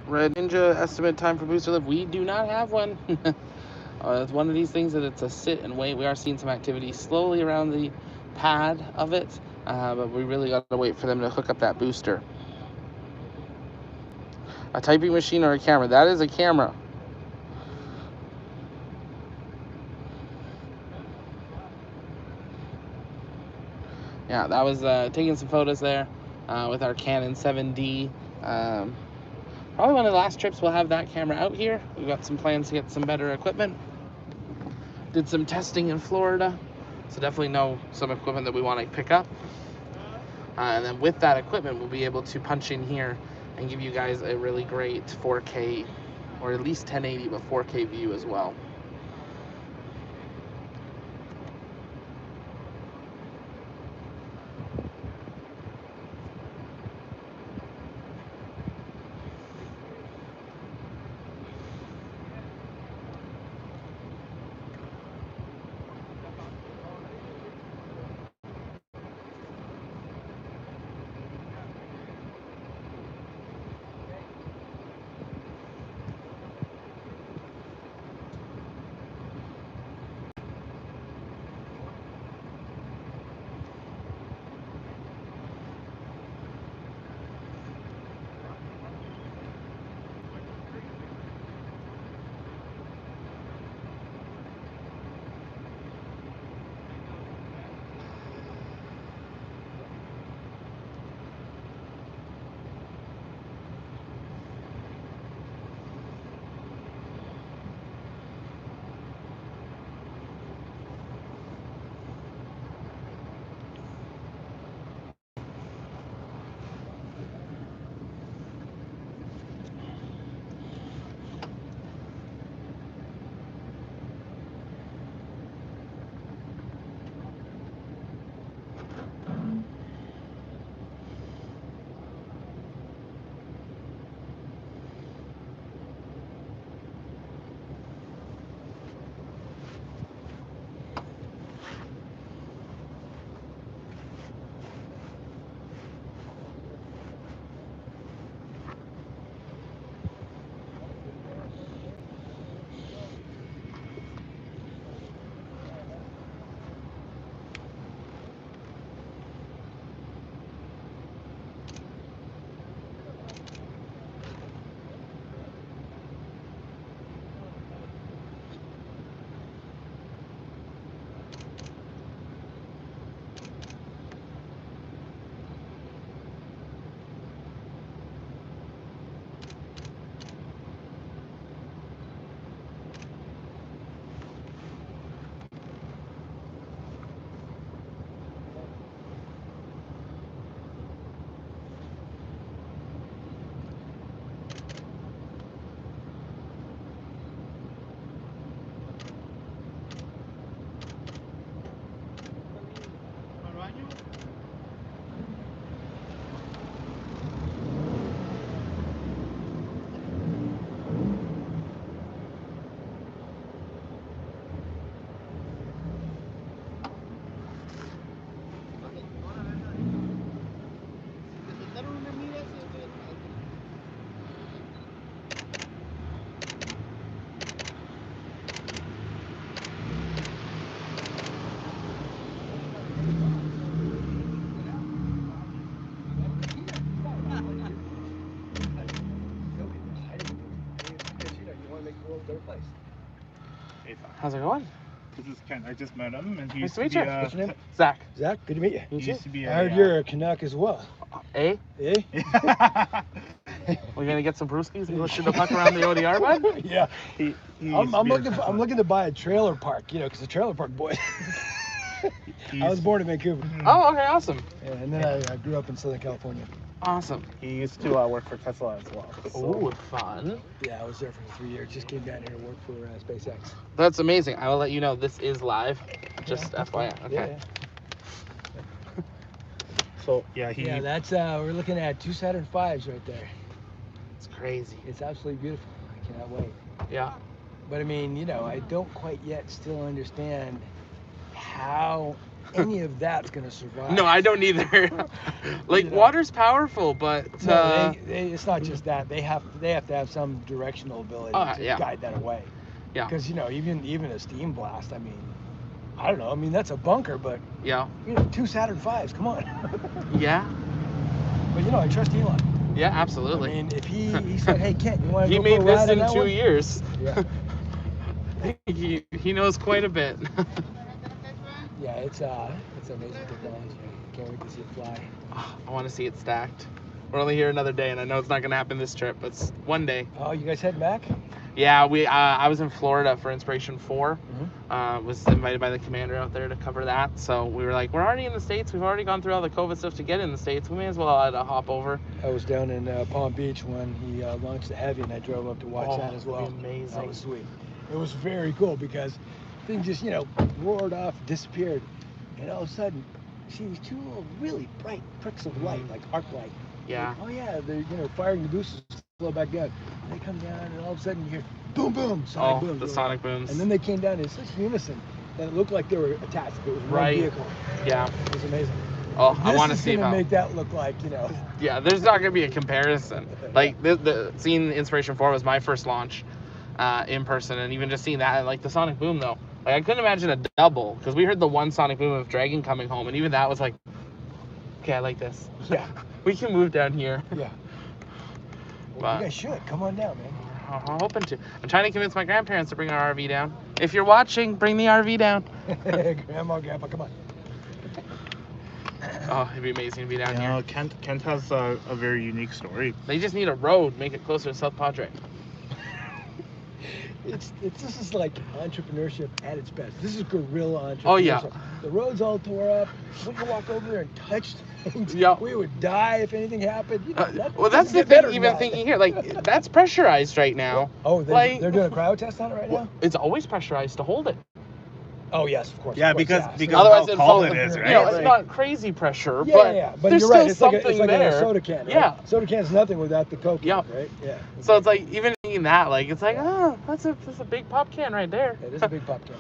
[SPEAKER 1] Red Ninja estimate time for booster lift. We do not have one. It's one of these things that it's a sit and wait. We are seeing some activity slowly around the pad of it, but we really got to wait for them to hook up that booster. A typing machine or a camera? That is a camera. Yeah, that was taking some photos there with our Canon 7D. Probably one of the last trips we'll have that camera out here. We've got some plans to get some better equipment. Did some testing in Florida, so definitely know some equipment that we want to pick up. And then with that equipment, we'll be able to punch in here and give you guys a really great 4K, or at least 1080, but 4K view as well.
[SPEAKER 3] make the world a better place.
[SPEAKER 4] Hey, Zach.
[SPEAKER 1] How's it going?
[SPEAKER 4] This is Ken. I just met him, and he
[SPEAKER 1] Nice
[SPEAKER 4] used
[SPEAKER 1] to meet
[SPEAKER 4] be
[SPEAKER 1] you.
[SPEAKER 3] What's your name?
[SPEAKER 1] Zach.
[SPEAKER 3] Zach, good to meet you.
[SPEAKER 1] Me
[SPEAKER 4] He
[SPEAKER 1] too.
[SPEAKER 4] used to be
[SPEAKER 3] I heard you're a Canuck as well.
[SPEAKER 1] Eh?
[SPEAKER 3] Eh?
[SPEAKER 1] We're gonna get some brewskis and go shoot a puck around the ODR, bud?
[SPEAKER 3] Yeah.
[SPEAKER 4] he
[SPEAKER 3] I'm
[SPEAKER 4] used to be a
[SPEAKER 3] I'm looking to buy a trailer park, because the trailer park boy.
[SPEAKER 4] He
[SPEAKER 3] I was
[SPEAKER 4] used-
[SPEAKER 3] born in Vancouver.
[SPEAKER 1] Oh, okay, awesome.
[SPEAKER 3] Yeah, and then I grew up in Southern California.
[SPEAKER 1] Awesome.
[SPEAKER 4] He used to work for Tesla as well.
[SPEAKER 1] Ooh, fun.
[SPEAKER 3] Yeah, I was there for 3 years. Just came down here to work for SpaceX.
[SPEAKER 1] That's amazing. I will let you know this is live. Just FYI. Okay.
[SPEAKER 3] Yeah.
[SPEAKER 4] So yeah, he.
[SPEAKER 3] Yeah, that's we're looking at 2 Saturn V's right there.
[SPEAKER 1] It's crazy.
[SPEAKER 3] It's absolutely beautiful. I cannot wait.
[SPEAKER 1] Yeah.
[SPEAKER 3] But I mean, I don't quite yet still understand how any of that's gonna survive.
[SPEAKER 1] No, I don't either. Like, water's powerful, but
[SPEAKER 3] No, it's not just that. They have to have some directional ability to
[SPEAKER 1] yeah.
[SPEAKER 3] guide that away.
[SPEAKER 1] Yeah.
[SPEAKER 3] Because even a steam blast, I mean, I don't know. I mean, that's a bunker, but
[SPEAKER 1] yeah.
[SPEAKER 3] 2 Saturn V's. Come on.
[SPEAKER 1] Yeah.
[SPEAKER 3] But I trust Elon.
[SPEAKER 1] Yeah, absolutely.
[SPEAKER 3] I mean, if he said, "Hey, Kent, you want to
[SPEAKER 1] He
[SPEAKER 3] go
[SPEAKER 1] made
[SPEAKER 3] for a ride
[SPEAKER 1] this
[SPEAKER 3] on
[SPEAKER 1] in
[SPEAKER 3] that
[SPEAKER 1] 2
[SPEAKER 3] one?"
[SPEAKER 1] years.
[SPEAKER 3] Yeah.
[SPEAKER 1] He knows quite a bit.
[SPEAKER 3] Yeah, it's amazing technology. I can't wait to see it fly.
[SPEAKER 1] I want to see it stacked. We're only here another day, and I know it's not going to happen this trip, but it's one day.
[SPEAKER 3] Oh, you guys heading back?
[SPEAKER 1] Yeah, I was in Florida for Inspiration 4.
[SPEAKER 3] Mm-hmm.
[SPEAKER 1] Was invited by the commander out there to cover that. So we were like, we're already in the States. We've already gone through all the COVID stuff to get in the States. We may as well hop over.
[SPEAKER 3] I was down in Palm Beach when he launched the Heavy, and I drove up to watch that as well.
[SPEAKER 1] Amazing.
[SPEAKER 3] That was sweet. It was very cool because the thing just, roared off, disappeared, and all of a sudden, you see these two little really bright pricks of light, like arc light.
[SPEAKER 1] Yeah.
[SPEAKER 3] Like, oh yeah, they're firing the boosters slow back down. And they come down, and all of a sudden you hear boom, boom, sonic booms.
[SPEAKER 1] The sonic booms.
[SPEAKER 3] And then they came down in such unison that it looked like they were attached. It was one vehicle.
[SPEAKER 1] Yeah.
[SPEAKER 3] It was amazing.
[SPEAKER 1] Oh, I want to
[SPEAKER 3] This
[SPEAKER 1] see
[SPEAKER 3] is
[SPEAKER 1] how.
[SPEAKER 3] gonna make that look like,
[SPEAKER 1] Yeah, there's not gonna be a comparison. Like the seeing Inspiration 4 was my first launch in person, and even just seeing that, like the sonic boom though, like I couldn't imagine a double, because we heard the one sonic boom of Dragon coming home, and even that was like, okay, I like this.
[SPEAKER 3] Yeah.
[SPEAKER 1] We can move down here.
[SPEAKER 3] Yeah. Well,
[SPEAKER 1] But
[SPEAKER 3] you guys should come on down, man.
[SPEAKER 1] I'm hoping to. I'm trying to convince my grandparents to bring our RV down. If you're watching, bring the RV down.
[SPEAKER 3] Grandma, Grandpa, come on.
[SPEAKER 1] Oh, it'd be amazing to be down here.
[SPEAKER 4] Kent has a very unique story.
[SPEAKER 1] They just need a road, make it closer to South Padre.
[SPEAKER 3] This is like entrepreneurship at its best. This is guerrilla entrepreneurship.
[SPEAKER 1] Oh, yeah.
[SPEAKER 3] The road's all tore up. We can walk over there and touch things.
[SPEAKER 1] Yeah.
[SPEAKER 3] We would die if anything happened.
[SPEAKER 1] Well, that's the thing. Even thinking here, like that's pressurized right now.
[SPEAKER 3] Oh,
[SPEAKER 1] like,
[SPEAKER 3] they're doing a cryo test on it right now.
[SPEAKER 1] It's always pressurized to hold it.
[SPEAKER 3] Oh yes, of course.
[SPEAKER 4] Yeah,
[SPEAKER 3] of course,
[SPEAKER 4] because
[SPEAKER 1] Otherwise
[SPEAKER 4] how
[SPEAKER 1] it'd
[SPEAKER 4] cold
[SPEAKER 1] fall-
[SPEAKER 4] it is, right?
[SPEAKER 1] You know, it's not crazy pressure,
[SPEAKER 3] Yeah, but
[SPEAKER 1] there's
[SPEAKER 3] you're
[SPEAKER 1] still
[SPEAKER 3] right. It's like
[SPEAKER 1] something
[SPEAKER 3] a
[SPEAKER 1] there.
[SPEAKER 3] soda can. Right?
[SPEAKER 1] Yeah.
[SPEAKER 3] Soda can's nothing without the Coke.
[SPEAKER 1] Yep.
[SPEAKER 3] Right. Yeah.
[SPEAKER 1] So it's like even thinking that, like it's like, oh, that's a big pop can right there.
[SPEAKER 3] It is a big pop can.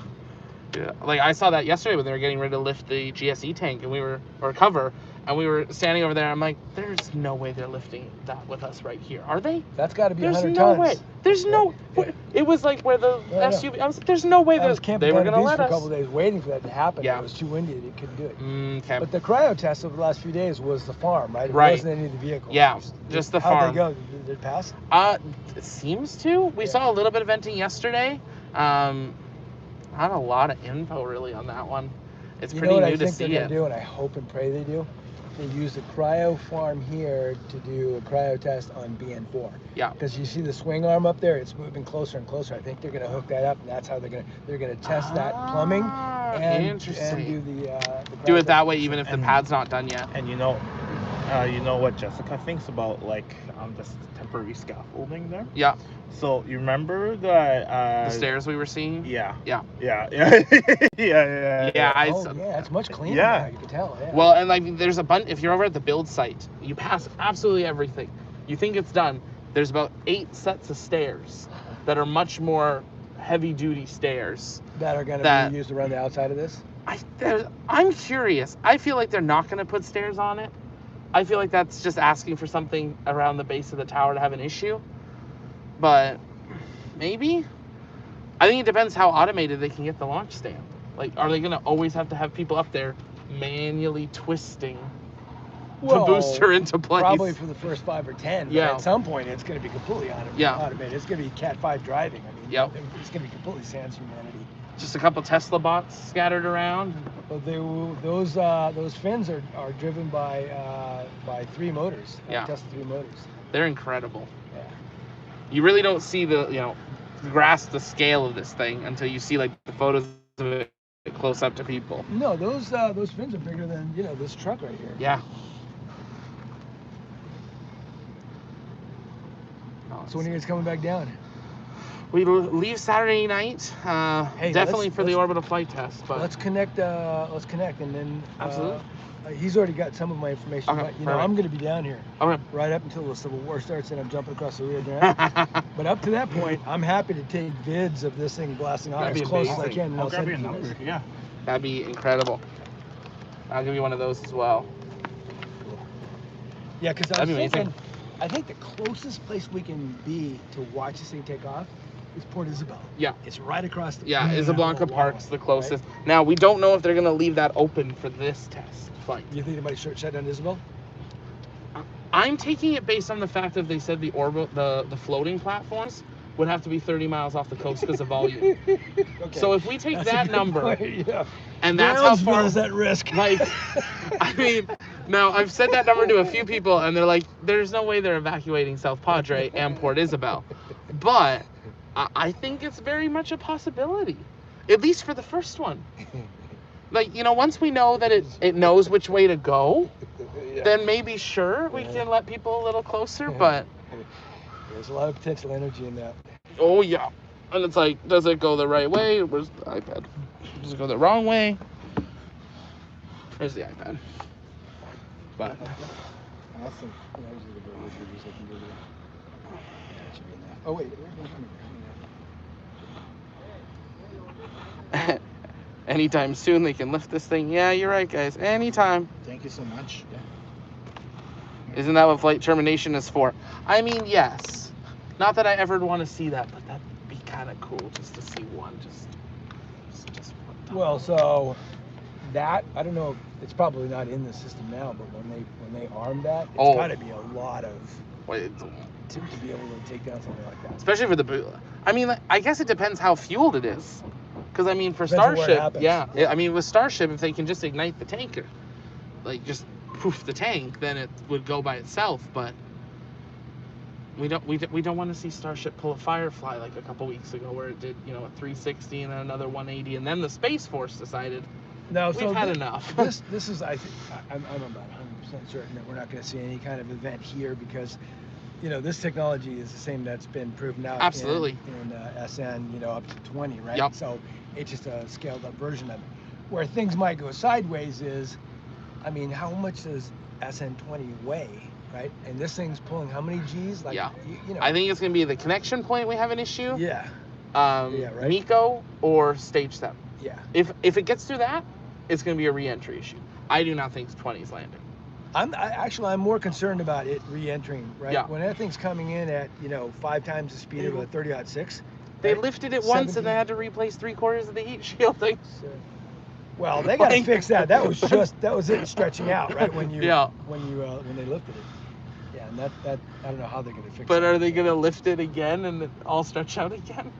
[SPEAKER 1] Yeah, like I saw that yesterday when they were getting ready to lift the GSE tank, and we were standing over there. I'm like, there's no way they're lifting that with us right here, are they?
[SPEAKER 3] That's got to be
[SPEAKER 1] There's
[SPEAKER 3] 100
[SPEAKER 1] no
[SPEAKER 3] tons.
[SPEAKER 1] way. There's no.
[SPEAKER 3] Yeah.
[SPEAKER 1] It was like where the
[SPEAKER 3] Yeah, I know.
[SPEAKER 1] SUV. I was like, there's no way
[SPEAKER 3] I was
[SPEAKER 1] that
[SPEAKER 3] camping
[SPEAKER 1] they were
[SPEAKER 3] down
[SPEAKER 1] gonna
[SPEAKER 3] the beach
[SPEAKER 1] let
[SPEAKER 3] for a
[SPEAKER 1] us.
[SPEAKER 3] couple of days waiting for that to happen.
[SPEAKER 1] Yeah.
[SPEAKER 3] It was too windy. They couldn't do it.
[SPEAKER 1] Okay.
[SPEAKER 3] But the cryo test over the last few days was the farm, right? It
[SPEAKER 1] Right.
[SPEAKER 3] wasn't any of the vehicles.
[SPEAKER 1] Yeah, just the
[SPEAKER 3] How'd
[SPEAKER 1] farm.
[SPEAKER 3] they go? Did it pass?
[SPEAKER 1] It seems to. We saw a little bit of venting yesterday. Not a lot of info really on that one. It's
[SPEAKER 3] You
[SPEAKER 1] pretty
[SPEAKER 3] know what
[SPEAKER 1] new
[SPEAKER 3] I
[SPEAKER 1] to
[SPEAKER 3] think
[SPEAKER 1] see
[SPEAKER 3] they're
[SPEAKER 1] it.
[SPEAKER 3] gonna do, and I hope and pray they do? They use the cryo farm here to do a cryo test on BN4.
[SPEAKER 1] Yeah.
[SPEAKER 3] Because you see the swing arm up there, it's moving closer and closer. I think they're gonna hook that up, and that's how they're gonna test that plumbing and
[SPEAKER 1] Interesting.
[SPEAKER 3] do the cryo
[SPEAKER 1] Do it that
[SPEAKER 3] test.
[SPEAKER 1] way, even if the
[SPEAKER 4] And-
[SPEAKER 1] pad's not done yet.
[SPEAKER 4] And you know what Jessica thinks about like this temporary scaffolding there.
[SPEAKER 1] Yeah.
[SPEAKER 4] So you remember that
[SPEAKER 1] The stairs we were seeing.
[SPEAKER 4] Yeah.
[SPEAKER 1] Yeah.
[SPEAKER 4] Yeah. Yeah.
[SPEAKER 1] Yeah.
[SPEAKER 3] Oh yeah, it's much cleaner.
[SPEAKER 4] Yeah.
[SPEAKER 3] Now, you can tell. Yeah.
[SPEAKER 1] Well, and like there's a bunch. If you're over at the build site, you pass absolutely everything. You think it's done. There's about 8 sets of stairs that are much more heavy-duty stairs.
[SPEAKER 3] that are gonna be used around the outside of this.
[SPEAKER 1] I'm curious. I feel like they're not going to put stairs on it. I feel like that's just asking for something around the base of the tower to have an issue. But maybe. I think it depends how automated they can get the launch stand. Like, are they going to always have to have people up there manually twisting to boost her into place.
[SPEAKER 3] Probably for the first 5 or 10. But
[SPEAKER 1] Yeah.
[SPEAKER 3] at some point, it's going to be completely
[SPEAKER 1] Yeah.
[SPEAKER 3] automated. It's going to be Cat 5 driving. I mean,
[SPEAKER 1] Yep.
[SPEAKER 3] it's going to be completely sans humanity.
[SPEAKER 1] Just a couple Tesla bots scattered around.
[SPEAKER 3] But those fins are driven by 3 motors.
[SPEAKER 1] Yeah.
[SPEAKER 3] Tesla 3 motors.
[SPEAKER 1] They're incredible.
[SPEAKER 3] Yeah.
[SPEAKER 1] You really don't see grasp the scale of this thing until you see like the photos of it close up to people.
[SPEAKER 3] No, those fins are bigger than this truck right here.
[SPEAKER 1] Yeah.
[SPEAKER 3] So when are you guys coming back down?
[SPEAKER 1] We leave Saturday night.
[SPEAKER 3] Hey,
[SPEAKER 1] definitely for the orbital flight test. But
[SPEAKER 3] let's connect. And then
[SPEAKER 1] absolutely.
[SPEAKER 3] He's already got some of my information.
[SPEAKER 1] Okay,
[SPEAKER 3] But, I'm going to be down here.
[SPEAKER 1] Okay.
[SPEAKER 3] Right up until the Civil War starts, and I'm jumping across the Rio Grande. But up to that point, I'm happy to take vids of this thing blasting off
[SPEAKER 1] That'd
[SPEAKER 3] as
[SPEAKER 1] be
[SPEAKER 3] close as I
[SPEAKER 1] amazing.
[SPEAKER 3] can. And
[SPEAKER 4] I'll
[SPEAKER 3] I'll
[SPEAKER 4] grab
[SPEAKER 3] send
[SPEAKER 4] you a
[SPEAKER 3] it to
[SPEAKER 4] number.
[SPEAKER 3] guys.
[SPEAKER 4] Yeah.
[SPEAKER 1] That'd be incredible. I'll give you one of those as well.
[SPEAKER 3] Yeah, because I
[SPEAKER 1] That'd
[SPEAKER 3] was
[SPEAKER 1] be amazing.
[SPEAKER 3] thinking, I think the closest place we can be to watch this thing take off is Port Isabel.
[SPEAKER 1] Yeah.
[SPEAKER 3] It's right across the
[SPEAKER 1] Yeah, Isablanca Park's the
[SPEAKER 3] right?
[SPEAKER 1] closest. Now, we don't know if they're going to leave that open for this test flight.
[SPEAKER 3] You think they might shut down Isabel?
[SPEAKER 1] I'm taking it based on the fact that they said the floating platforms would have to be 30 miles off the coast because of volume.
[SPEAKER 3] Okay.
[SPEAKER 1] So if we take
[SPEAKER 3] That's a
[SPEAKER 1] that
[SPEAKER 3] good
[SPEAKER 1] number,
[SPEAKER 3] point, yeah.
[SPEAKER 1] and that's how
[SPEAKER 3] Brownsville
[SPEAKER 1] far
[SPEAKER 3] is at risk.
[SPEAKER 1] Like, I mean, now I've said that number to a few people, and they're like, "There's no way they're evacuating South Padre and Port Isabel," but I think it's very much a possibility, at least for the first one. Like, once we know that it knows which way to go,
[SPEAKER 3] Yeah.
[SPEAKER 1] then maybe sure we can let people a little closer. But
[SPEAKER 3] there's a lot of potential energy in that.
[SPEAKER 1] oh yeah, and it's like, does it go the right way? Where's the iPad? Does it go the wrong way? Where's the iPad? But
[SPEAKER 3] Awesome. Oh wait.
[SPEAKER 1] anytime soon they can lift this thing. Yeah, you're right, guys. Anytime.
[SPEAKER 4] Thank you so much. Yeah.
[SPEAKER 1] Isn't that what flight termination is for? I mean, yes. Not that I ever want to see that, but that'd be kind of cool just to see one. Just one time.
[SPEAKER 3] Well, so that I don't know. It's probably not in the system now, but when they arm that, it's got to be a lot of to be able to take down something like that.
[SPEAKER 1] Especially for the. I mean, I guess it depends how fueled it is. Because I mean, for
[SPEAKER 3] Depends on where it
[SPEAKER 1] Starship,
[SPEAKER 3] happens.
[SPEAKER 1] yeah. I mean, with Starship, if they can just ignite the tanker, like just poof the tank, then it would go by itself. But we don't want to see Starship pull a Firefly like a couple weeks ago, where it did a 360 and then another 180, and then the Space Force decided we've had enough.
[SPEAKER 3] This is I'm about 100% certain that we're not going to see any kind of event here because this technology is the same that's been proven out.
[SPEAKER 1] Absolutely.
[SPEAKER 3] In SN up to 20, right?
[SPEAKER 1] Yep.
[SPEAKER 3] So it's just a scaled up version of it. Where things might go sideways is, I mean, how much does SN20 weigh, right? And this thing's pulling how many G's? Like,
[SPEAKER 1] yeah. I think it's going to be the connection point we have an issue.
[SPEAKER 3] Yeah. Right.
[SPEAKER 1] MECO or stage 7.
[SPEAKER 3] Yeah.
[SPEAKER 1] If it gets through that, it's going to be a re-entry issue. I do not think 20 is landing.
[SPEAKER 3] I'm more concerned about it re-entering, right?
[SPEAKER 1] Yeah.
[SPEAKER 3] When that thing's coming in at 5 times the speed of a 30-06.
[SPEAKER 1] They lifted it once and they had to replace 3/4 of the heat shielding.
[SPEAKER 3] Well, they got to fix that. That was it stretching out, right? When they lifted it. Yeah, and that I don't know how they're going to fix it.
[SPEAKER 1] But are they going to lift it again and it all stretch out again?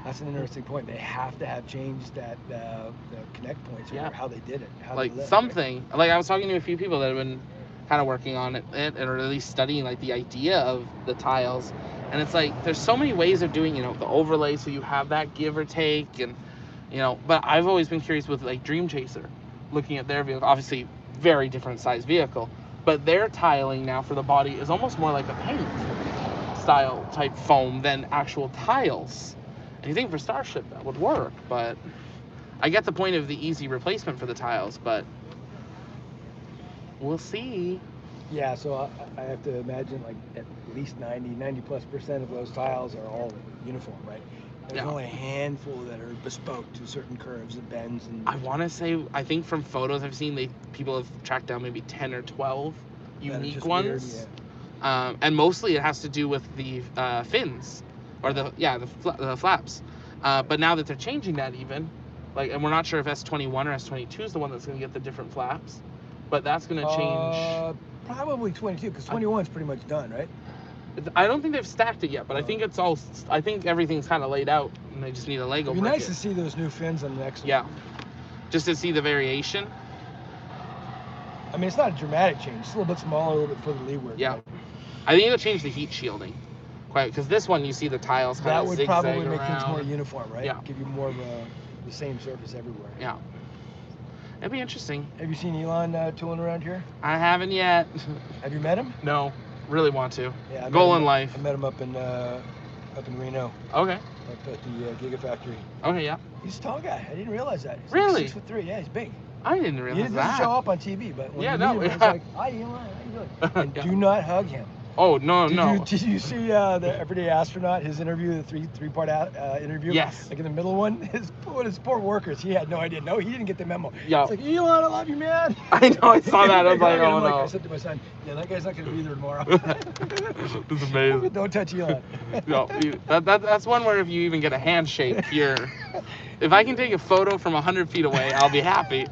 [SPEAKER 3] That's an interesting point. They have to have changed that the connect points or how they did it.
[SPEAKER 1] Like something. Right? Like I was talking to a few people that have been kind of working on it or at least studying like the idea of the tiles, and it's like there's so many ways of doing the overlay so you have that give or take, and but I've always been curious with like Dream Chaser, looking at their vehicle, obviously very different size vehicle, but their tiling now for the body is almost more like a paint style type foam than actual tiles. And you think for Starship that would work, but I get the point of the easy replacement for the tiles, but we'll see.
[SPEAKER 3] Yeah, so I have to imagine like at least 90+% of those tiles are all uniform, right? There's only a handful that are bespoke to certain curves and bends. And
[SPEAKER 1] I want to say, I think from photos I've seen, people have tracked down maybe 10 or 12 unique ones.
[SPEAKER 3] Weird, yeah.
[SPEAKER 1] And mostly it has to do with the fins, or the flaps. But now that they're changing that even, and we're not sure if S21 or S22 is the one that's going to get the different flaps. but that's going to change.
[SPEAKER 3] Probably 22, because 21's pretty much done, right?
[SPEAKER 1] I don't think they've stacked it yet, but I think it's all. I think everything's kind of laid out, and they just need a Lego.
[SPEAKER 3] It'd be nice to see those new fins on the next one.
[SPEAKER 1] Yeah, just to see the variation.
[SPEAKER 3] I mean, it's not a dramatic change. It's a little bit smaller, a little bit further leeward.
[SPEAKER 1] Yeah, I think it'll change the heat shielding, quite, because this one you see the tiles kind of zigzag around.
[SPEAKER 3] That would probably make things more uniform, right?
[SPEAKER 1] Yeah.
[SPEAKER 3] Give you more of the same surface everywhere.
[SPEAKER 1] Yeah. It'd be interesting.
[SPEAKER 3] Have you seen Elon tooling around here?
[SPEAKER 1] I haven't yet.
[SPEAKER 3] Have you met him?
[SPEAKER 1] No, really want to.
[SPEAKER 3] Yeah,
[SPEAKER 1] goal in life.
[SPEAKER 3] I met him up in Reno.
[SPEAKER 1] Okay.
[SPEAKER 3] Up at the Gigafactory.
[SPEAKER 1] Okay, yeah.
[SPEAKER 3] He's a tall guy. I didn't realize that. He's
[SPEAKER 1] really?
[SPEAKER 3] Like 6'3". Yeah, he's big.
[SPEAKER 1] I didn't realize
[SPEAKER 3] he
[SPEAKER 1] that.
[SPEAKER 3] He doesn't show up on TV, but when you meet him, it's like, hi, Elon, how you doing? And do not hug him.
[SPEAKER 1] Oh, no.
[SPEAKER 3] Did you see the Everyday Astronaut, his interview, the three-part interview?
[SPEAKER 1] Yes.
[SPEAKER 3] Like in the middle one, his poor workers, he had no idea. No, he didn't get the memo.
[SPEAKER 1] Yeah.
[SPEAKER 3] It's like, Elon, I love you, man.
[SPEAKER 1] I know, I saw that. I was like, oh, no.
[SPEAKER 3] I said to my son, yeah, that guy's not going to be there tomorrow.
[SPEAKER 1] This is amazing.
[SPEAKER 3] Don't touch Elon.
[SPEAKER 1] No, that's one where if you even get a handshake, if I can take a photo from 100 feet away, I'll be happy.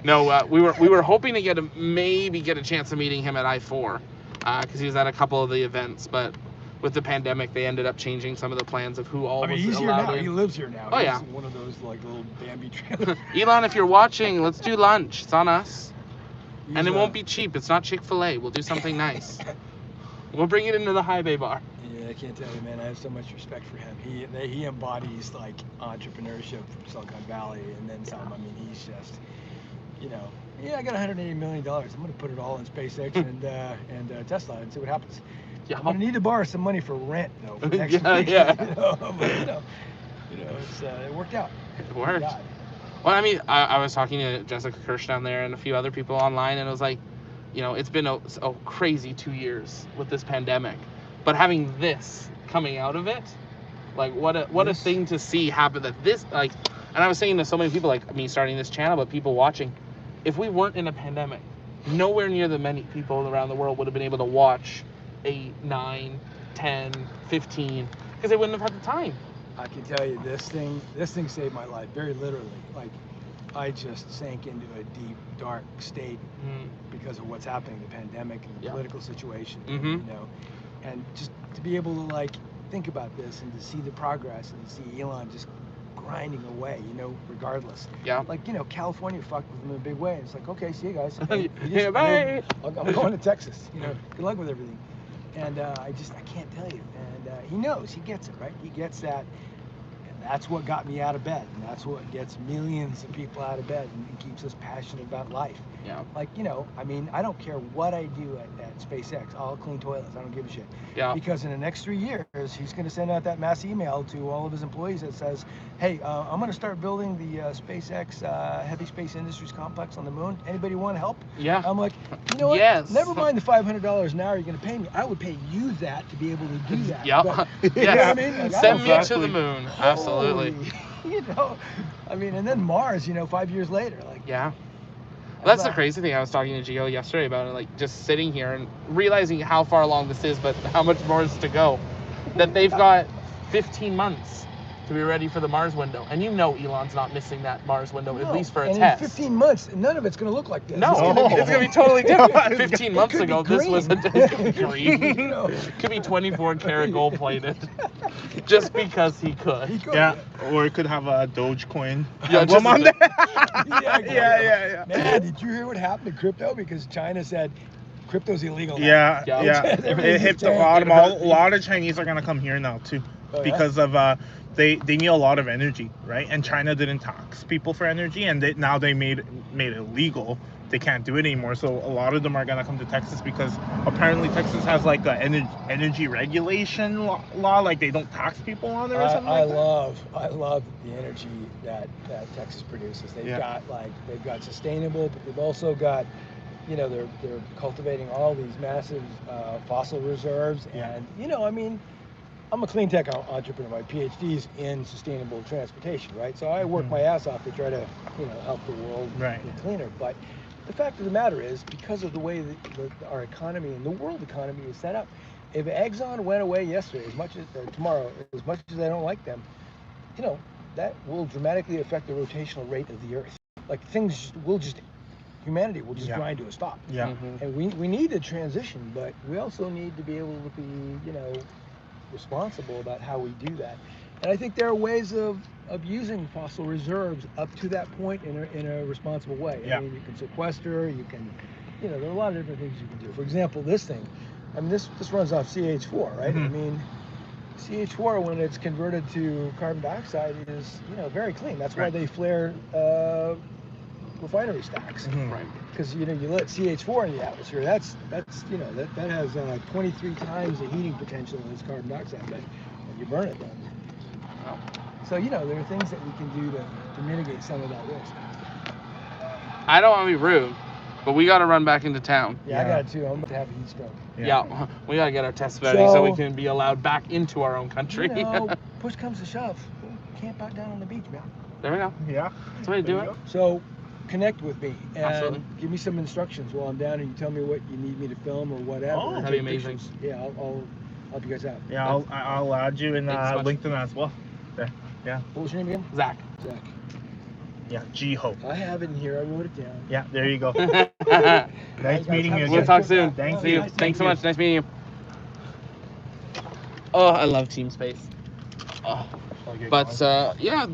[SPEAKER 1] No, we were hoping to maybe get a chance of meeting him at I-4. Because he was at a couple of the events, but with the pandemic, they ended up changing some of the plans of who all was
[SPEAKER 3] he's
[SPEAKER 1] allowed
[SPEAKER 3] here now.
[SPEAKER 1] in.
[SPEAKER 3] He lives here now.
[SPEAKER 1] Oh,
[SPEAKER 3] he's
[SPEAKER 1] yeah.
[SPEAKER 3] One of those like little Bambi trailers.
[SPEAKER 1] Elon, if you're watching, let's do lunch. It's on us. And it won't be cheap. It's not Chick-fil-A. We'll do something nice. We'll bring it into the High Bay bar.
[SPEAKER 3] Yeah, I can't tell you, man. I have so much respect for him. He embodies like entrepreneurship from Silicon Valley and then some. I mean, he's just, yeah, I got $180 million. I'm going to put it all in SpaceX and Tesla and see what happens.
[SPEAKER 1] Yeah.
[SPEAKER 3] I'm going to need to borrow some money for rent, though. For next
[SPEAKER 1] yeah,
[SPEAKER 3] week,
[SPEAKER 1] yeah.
[SPEAKER 3] It worked out.
[SPEAKER 1] It worked. Well, I mean, I was talking to Jessica Kirsch down there and a few other people online, and it was like, it's been a crazy 2 years with this pandemic. But having this coming out of it, like, what a thing to see happen. That this, like, and I was saying to so many people, like me starting this channel, but people watching, if we weren't in a pandemic, nowhere near the many people around the world would have been able to watch 8, 9, 10, 15, because they wouldn't have had the time.
[SPEAKER 3] I can tell you, this thing saved my life, very literally. Like, I just sank into a deep, dark state because of what's happening, the pandemic and the political situation, and just to be able to like think about this and to see the progress and to see Elon just grinding away, regardless.
[SPEAKER 1] Yeah. Like,
[SPEAKER 3] California fucked with him in a big way. It's like, okay, see you guys.
[SPEAKER 1] Yeah, bye.
[SPEAKER 3] I'm going to Texas. Good luck with everything. And I can't tell you. And he knows, he gets it, right? He gets that. And that's what got me out of bed. And that's what gets millions of people out of bed and keeps us passionate about life.
[SPEAKER 1] Yeah.
[SPEAKER 3] Like, I mean, I don't care what I do at SpaceX. I'll clean toilets. I don't give a shit.
[SPEAKER 1] Yeah.
[SPEAKER 3] Because in the next 3 years, he's going to send out that mass email to all of his employees that says, hey, I'm going to start building the SpaceX Heavy Space Industries Complex on the moon. Anybody want to help?
[SPEAKER 1] Yeah.
[SPEAKER 3] I'm like, you know what?
[SPEAKER 1] Yes.
[SPEAKER 3] Never mind the $500 an hour you're going to pay me. I would pay you that to be able to do that.
[SPEAKER 1] Yeah.
[SPEAKER 3] But,
[SPEAKER 1] yes.
[SPEAKER 3] You know what I mean? Like,
[SPEAKER 1] Send me to the moon. Absolutely.
[SPEAKER 3] Holy, I mean, and then Mars, 5 years later. Like,
[SPEAKER 1] yeah. That's the crazy thing. I was talking to Gio yesterday about it, like just sitting here and realizing how far along this is, but how much more is to go. That they've got 15 months to be ready for the Mars window. And Elon's not missing that Mars window, at least for a test.
[SPEAKER 3] In 15 months, none of it's going to look like this.
[SPEAKER 1] No, it's going to be totally different. 15 months ago, this was a green. Could be 24 karat gold plated. Just because he could.
[SPEAKER 4] Yeah, or it could have a Dogecoin.
[SPEAKER 1] Yeah, just
[SPEAKER 4] on there.
[SPEAKER 3] yeah. Man, did you hear what happened to crypto? Because China said crypto's illegal now.
[SPEAKER 4] Yeah. It hit the bottom. A lot of Chinese are gonna come here now too, because of they need a lot of energy, right? And China didn't tax people for energy, and now they made it legal. They can't do it anymore, so a lot of them are gonna come to Texas because apparently Texas has like a energy regulation law, like they don't tax people on there or something like that.
[SPEAKER 3] I love the energy that Texas produces. They've got sustainable, but they've also got, they're cultivating all these massive fossil reserves, and I mean, I'm a clean tech entrepreneur. My PhD's in sustainable transportation, right? So I work my ass off to try to, help the world be cleaner. But the fact of the matter is, because of the way that our economy and the world economy is set up, if Exxon went away yesterday, tomorrow, as much as I don't like them, that will dramatically affect the rotational rate of the Earth. Like, things will just humanity will just
[SPEAKER 4] Yeah.
[SPEAKER 3] grind to a stop.
[SPEAKER 4] Yeah.
[SPEAKER 2] Mhm.
[SPEAKER 3] And we need to transition, but we also need to be able to be, you know, responsible about how we do that. And I think there are ways of using fossil reserves up to that point in a responsible way.
[SPEAKER 4] Yeah.
[SPEAKER 3] I mean, you can sequester, you can, you know, there are a lot of different things you can do. For example, this thing, I mean, this runs off CH4, right?
[SPEAKER 4] Mhm.
[SPEAKER 3] I mean, CH4, when it's converted to carbon dioxide, is, you know, very clean. That's why
[SPEAKER 4] Right.
[SPEAKER 3] they flare refinery stacks.
[SPEAKER 4] Mhm.
[SPEAKER 2] Right.
[SPEAKER 3] Because, you know, you let CH4 in the atmosphere, that's you know, that has 23 times the heating potential as carbon dioxide, but when you burn it, then. So, you know, there are things that we can do to mitigate some of that risk.
[SPEAKER 1] I don't want to be rude, but we got to run back into town.
[SPEAKER 3] Yeah, I
[SPEAKER 4] Yeah.
[SPEAKER 3] got it too. I'm about to have a heat stroke.
[SPEAKER 1] Yeah, we got to get our test ready so we
[SPEAKER 3] So-
[SPEAKER 1] can be allowed back into our own country.
[SPEAKER 3] You know, push comes to shove, camp out down on the beach, man.
[SPEAKER 1] There we go.
[SPEAKER 4] Yeah.
[SPEAKER 1] That's the way to do
[SPEAKER 4] There
[SPEAKER 1] it.
[SPEAKER 4] you go.
[SPEAKER 3] So connect with me and
[SPEAKER 1] Absolutely.
[SPEAKER 3] give me some instructions while I'm down and you tell me what you need me to film or whatever.
[SPEAKER 4] Oh,
[SPEAKER 3] or
[SPEAKER 1] that'd be
[SPEAKER 3] take
[SPEAKER 1] amazing.
[SPEAKER 3] pictures. Yeah, I'll help you guys out.
[SPEAKER 4] Yeah, I'll add you in
[SPEAKER 1] Thanks so much.
[SPEAKER 4] LinkedIn as well. There. Yeah.
[SPEAKER 3] What was your name again?
[SPEAKER 1] Zach.
[SPEAKER 3] Zach.
[SPEAKER 4] Yeah. G-Ho.
[SPEAKER 3] I have it in here. I wrote it down.
[SPEAKER 4] Yeah. There you go.
[SPEAKER 1] We'll
[SPEAKER 4] Nice meeting you
[SPEAKER 3] We'll
[SPEAKER 4] again.
[SPEAKER 1] talk soon.
[SPEAKER 4] Thank
[SPEAKER 1] See you.
[SPEAKER 4] you.
[SPEAKER 1] Thanks so much. Nice meeting you. Oh, I love Team Space. Oh. But yeah,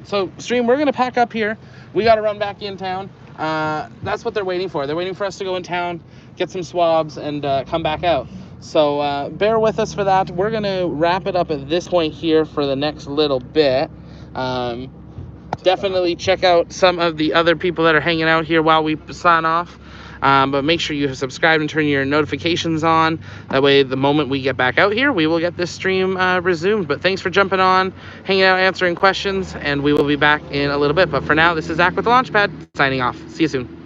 [SPEAKER 1] so stream, we're gonna pack up here. We gotta run back in town. That's what they're waiting for. They're waiting for us to go in town, get some swabs, and come back out. So bear with us for that. We're gonna wrap it up at this point here for the next little bit. Definitely check out some of the other people that are hanging out here while we sign off. But make sure you subscribe and turn your notifications on. That way, the moment we get back out here, we will get this stream resumed. But thanks for jumping on, hanging out, answering questions, and we will be back in a little bit. But for now, this is Zach with the Launchpad, signing off. See you soon.